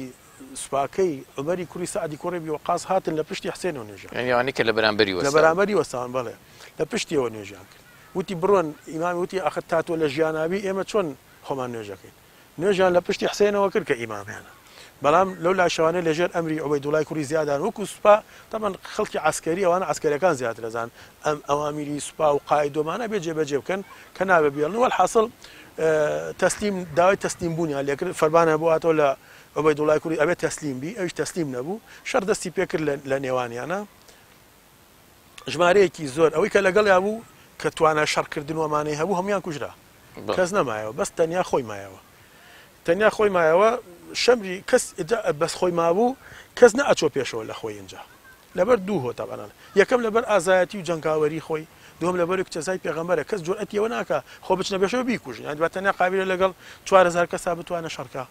سوپاکەی عومەری کوڕی سەعدی کوڕی ئەبی وەقاس هاتن لە پشتی حسێنەوە نوێژیان یعنی کە لە بەرامبەری وەستان بەڵێ لە پشتیەوە نوێژیان کرد وتی بڕۆن ئیمامی وتی ئاخر تاتۆ لە ژیانابی ئێمە چۆن خۆمان نوێژەکەین نوێژیان لە پشتی حسێنەوە کرد کە ئیمامیانە بەڵام لەو لاشەوانە لەژێر ئەمری عوبەیدوڵای کوڕی زیادان وەکو سوپا تەمان خەڵکی عسکەری ئەوانە عسکەریەکان زیاتر دەزان ئەم ئەوامیری سوپا و قائیدۆمانە بێ جێبەجێ بکەن کە نابێ بێڵن وەڵحاصڵ تەسلیم داوای تەسلیم بوونیان لێکرد فەرمانە بواتەوە لە عوبەیدوڵای کوڕی ئەبێت تەسلیم بی ئەویش تەسلیم نەبوو شەر دەستی پێکرد لە نێوانیانە ژمارەیەکی زۆر ئەوەی کە لەگەڵیا بوو کە توانە شەڕکردن وەمانەی هەبوو هەمویان کوژرا کەس نەمایەوە بەس تەنیا خۆی مایەوە تەنیا خۆی مایەوە شەمری کەس بەس خۆی مابوو کەس نەئەچۆ پێشەوە لە خۆی اینجا لەبەر دوو هۆتابانان یەکەم لەبەر ئازایەتی و جەنگاوەری خۆی دوم لەبەر کچەزای پێغەمبەرە کەس جورئەتیەوە ناکە خۆ بچنە پێشەوە بیکوژن یان تەنیا قابلە لەگەڵ 4000 کەسا بتوانە شەڕکە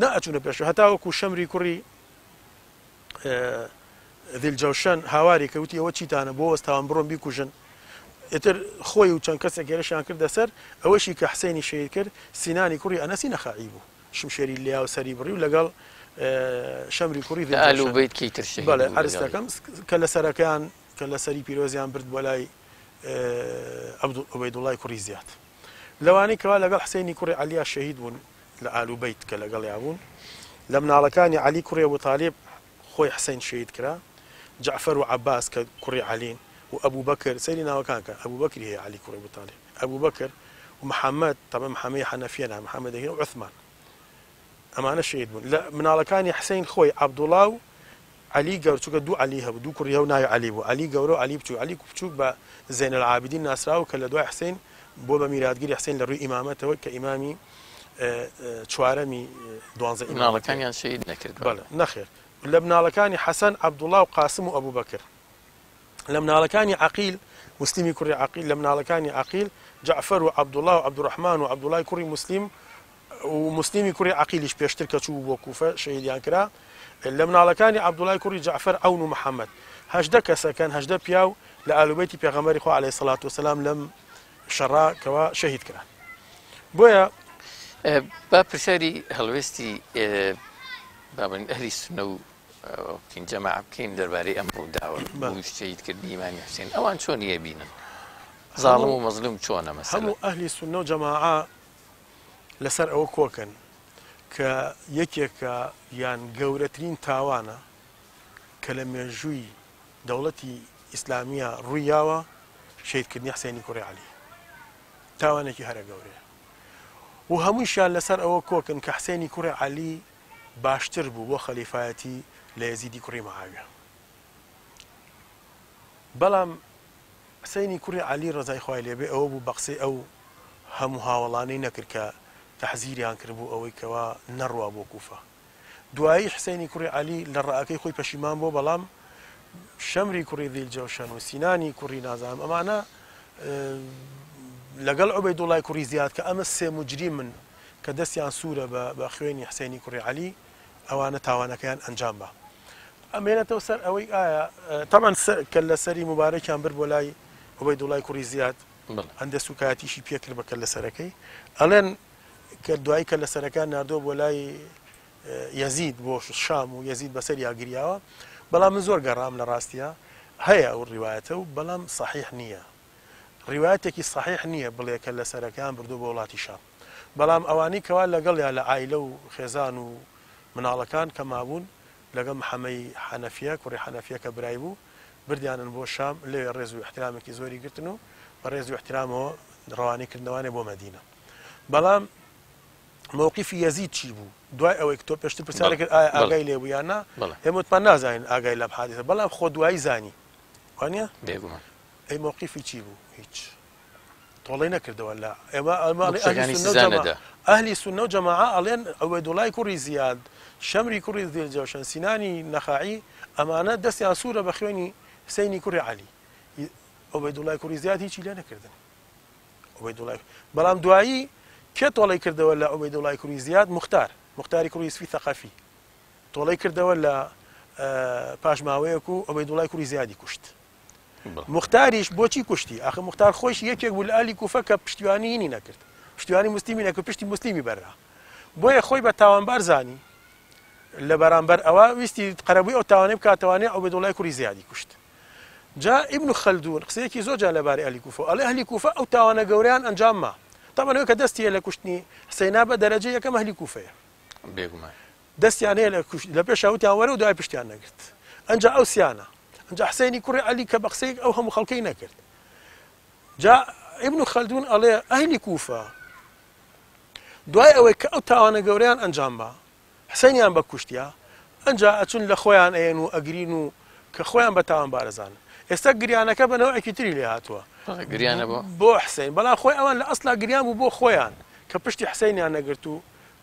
نەئەچوونە پێشەوە هەتا وەکو شەمری کوڕی ذیلجەوشەن هاواری کەوتی ئەوە چیتانە بۆ وەستاوان بڕۆن بیکوژن ئتر خۆی و چەند کەسێک گێرەشیان کردە سەر ئەوەشی کە حسێنی شەهید کرد سینانی کوڕی ئەنەسی نەخاعی بوو شمشێری لیا و سەری بڕی و لەگەڵ شەمری کوڕی بەڵێ عەرزەکەم کە لە سەرەکەیان کە لە سەری پیرۆزیان برد بۆ لای عوبەیدوڵای کوڕی زیاد لەوانەی کەوا لەگەڵ حسێنی کوڕی عەلیا شەهید بوون لە ئالوبەیت کە لەگەڵیا بوون لە مناڵەکانی عەلی کوڕی ئەبوطالب خۆی حسێن شەهید کرا جعفەر و عەباس کە کوڕی عەلین و ئەبوو بەکر سەیری ناوەکان کە ئەبوو بەکری هەیە عەلی کوڕی ئەبوطالب ئەبوو بەکر و محەممەد تەبە محەممەی حەنەفیەنە محەممەد و عوثمان ئەمانە شەهید بوون لە مناڵەکانی حسین خۆی عەبدوڵڵا و عەلی گەور چووکە دوو عەلی هەبوو دوو کوڕی هەو ناوی عەلی بوو عەلی گەورە و عەلی بچووک عەلی بچووک بە زەین العابدین ناسراوە کە لە دوای حسین بۆ بە میراتگیری حسین لە ڕووی ئیمامەتەوە کە ئیمامی چوارەمی 12 مناڵەکانیان شەهید نەکرد بەڵێ نەخێر لە مناڵەکانی حەسەن عەبدوڵڵا و قاسم و ئەبوو بەکر لە مناڵەکانی عەقیل مسلیمی کوڕی عەقیل لە مناڵەکانی عەقیل جعفەر و عەبدوڵڵا و عەبدوڕەحمان و عەبدوڵای کوڕی مسلیم و مسلیمی کوڕی عەقیلیش پێشتر کە چوو بۆ کوفە شەهیدیان کرا لە مناڵەکانی عەبدوڵای کوڕی جعفەر عەون و محەممەد 18 کەسەکەن 18 پیاو لە ئالوبەیتی پێغەمبەری خوا عەلەیهی سەڵات وسەلام لەم شەڕا کەوا شەهید کران بۆیە با پرسیاری هەڵوێستی بابن ئەهلی سونە و جەماع بکەین دەربارەی ئەم ڕووداوە بۆ شەهیدکردنی ئیمامی حوسێن ئەوان چۆن یەبینن زاڵم و مەزلوم چۆنە مەسەلە هەموو ئەهلی سونە و جەماعە لەسەر ئەوە کۆکەن کە یەکێکە یان گەورەترین تاوانە کە لە مێژووی دەوڵەتی ئیسلامیە ڕوویاوە شەهیدکردنی حسێنی کوڕی عەلی تاوانێکی هەرە گەورەیە و هەموویشیان لەسەر ئەوە کۆکن کە حسێنی کوڕی عەلی باشتر بوو بۆ خەلیفایەتی لە یەزیدی کوڕی مەعاویە بەڵام حسێنی کوڕی عەلی ڕەزای خوای لێبێ ئەوە بوو بە قسەی ئەو هەموو هاوڵانەی نەکرد کە تەحزیریان کرد بوو ئەوەی کەوا نەڕوا بۆ کوفە دوایی حسێنی کوڕی عەلی لە ڕائەکەی خۆی پەشیمان بۆ بەڵام شەمری کوڕی ذیلجەوشەن و سینانی کوڕی نازانم ئەمانە لەگەڵ عوبەیدوڵای کوڕی زیاد کە ئەمە سێ موجریمن کە دەستیان سوورە بە خوێنی حسێنی کوڕی عەلی ئەوانە تاوانەکەیان ئەنجام بە ئەمێنێتەوە سەر ئەوەی ئایا تەمان کە لە سەری مبارەکیان بر بۆ لای عوبەیدوڵای کوڕی زیاد هەندە سوکایەتیشی پێکرد بە کە لە سەرەکەی ئەڵێن کە دوایی کە لە سەرەکان نردۆ بۆ لای یەزید بۆ شام و یەزید بەسەر یاگریاوە بەڵام من زۆر گەڕام لە ڕاستیە هەیە ئەو ڕیوایەتە و بەڵام صحیح نییە ڕیوایەتێکی صحیح نییە بڵێ کە لە سەرەکان بردو بۆ وڵاتی شام بەڵام ئەوانەی کەوا لەگەڵیا لە عایلە و خێزان و مناڵەکان کە مابوون لەگەڵ محەمەی حەنەفیە کوڕی حەنەفیە کە برای بوو بردیانن بۆ شام لێ ڕێز و احترامێکی زۆری گرتن و بە ڕێز و احترامەوە ڕەوانیکردنەوەی بۆ مەدینە بەڵام مووقیفی یەزید چی بوو دوای ئەوەی کە تۆ پێشتر پرسیارە کرد ئایا ئاگای لێ بوو یان نا ئێمە وتمان نازانین ئاگای لەم حادیثە بەڵام خۆ دوایی زانی وانە بێگومان ئەی مووقیفی چی بوو هیچ تۆڵەی نەکردەوە لە ئێمە ئەهلی سونە و جەماعە ئەڵێن عوبەیدوڵای کوڕی زیاد شەمری کوڕی ذیلجەوشەن سینانی نەخاعی ئەمانە دەستیان سوورە بە خوێنی حسێنی کوڕی عەلی عوبەیدوڵای کوڕی زیاد هیچی لێ نەکردن بەڵام دوایی کێ تۆڵەی کردەوە لە عوبەیدوڵای کوڕی زیاد مختاری کوڕی یوسفی ثەقەفی تۆڵەی کردەوە لە پاشماوەیەک و عوبەیدوڵای کوڕی زیادی کوشت مختاریش بۆچی کوشتی ئاخر مختار خۆش یەکێک بوو لە ئالی کوفە کە پشتیوانی هینی نەکرد پشتیوانی مسلیمی نەکرد پشتی مسلیمی بەررا بۆیە خۆی بە تاوانبار زانی لە بەرامبەر ئەوە ویستی قەرەبووی ئەو تاوانەی بکاتەوانێ عوبەیدوڵای کوڕی زیادی کوشت جا ئیبن خەلدون قسەیەکی زۆر جا لەبارەی ئەهلی کوفە ئەڵێ ئەهلی کوفە ئەو تاوانە گەورەیان ئەنجام ما تاوانەوە کە دەستی لە کوشتنی حسەینا بە دەرەجە یەکەم ئەهلی کوفەیە بێگومان دەستیان هەیە لە پێش ئەوتیان وەرە و دوای پشتیان نەگرت ئەنجا ئەو سیانە ئەنجا حسەینی کوڕی عەلی کە بە قسەی ئەو هەموو خەڵکەی نەکرد جا ابن خەلدون ئەڵێ ئەهلی کوفە دوای ئەوەی کە ئەو تاوانە گەورەیان ئەنجام بە حسەینیان بە کوشتیا ئەنجا ئەچون لە خۆیان ئەێن و ئەگرین و کە خۆیان بە تاوان بارەزانن ئێستا گریانەکە بە نەوەیەکی تری لێ هاتووە گریانە بۆ حسەین بەڵام خۆی ئەوان لە ئەسڵا گریان بوو بۆ خۆیان کە پشتی حسەینیان نەگرت و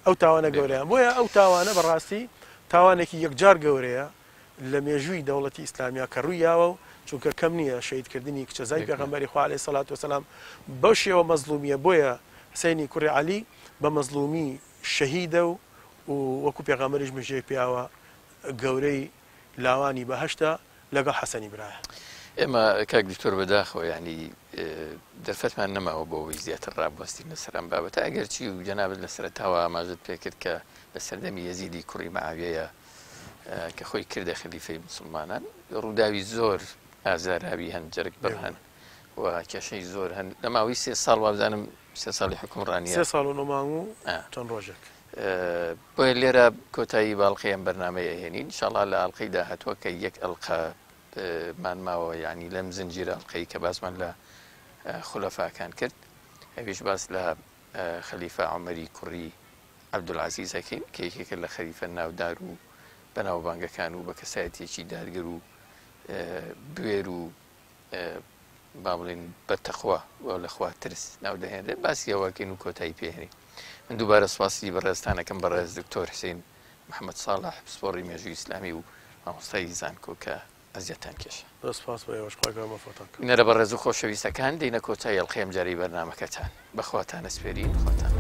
ئەو تاوانە گەورەیان بۆیە ئەو تاوانە بەڕاستی تاوانێکی یەکجار گەورەیە لە مێژووی دەوڵەتی ئیسلامیا کە ڕوویاوە و چونکە کەم نییە شەیدکردنی کچەزای پێغەمبەری خوا عەلەیهی سەڵات وسەلام بەو شێوە مەزلومیە بۆیە حسەینی کوڕی عەلی بە مەزلومی شەهیدە و وەکو پێغەمبەریش مژەیە پیاوە گەورەی لاوانی بەهەشتە لەگەڵ حەسەنی برایە ئێمە کاک دکتۆر بەداخەوە ینی دەرفەتمان نەماوە بۆەوەی زیاتر ڕابوەستی لەسەر ئەم بابەتە ئەگەر چی و جەنابەت لە سەرەتاوە ئاماژت پێکرد کە لە سەردەمی یەزیدی کوڕی مەعاویەیە کە خۆی کردە خەلیفەی مسلمانان ڕووداوی زۆر ئازاراوی هەن جەرگ بڕهەن و کێشەی زۆر هەن لە ماوەی 3 ساڵ وابزانم 3 ساڵی حکومڕانیە 3 ساڵ و نۆ و چەند ڕۆژێک بۆیە لێرە کۆتایی باڵقەیەم بەرنامەیە هێنین ئینشاڵڵا لە ئەڵقەی داهاتووە کە یەک ئەڵقە مانماوە ینی لەم زنجیرە ئەڵقەی کە باسمان لە خولەفاکان کرد ئەویش باس لە خەلیفە عومەری کوڕی عەبدولعەزیز ئەکەین کە یەکێکە لە خەلیفە ناودار و بەناوبانگەکان و بە کەسایەتێکی دادگر و بوێر و با بڵێن بەتەخوا لەخوا ترس ناودەهێنرێت باسی ئەوەکەین و کۆتایی پێهێنین من دووبارە سواسی بەڕێستانەکەم بەڕێز دکتۆر حسین محەممەد ساڵح پسپۆڕی مێژووی ئیسلامی و مامۆستای زانکۆ کە ئەزیەتان کێشە نەرە بە ڕێز و خۆشەویستەکان دێنە کۆتایی ئەڵقەی ئەم جارەی بەرنامەکەتان بەخواتان ئەسپێرین خۆتان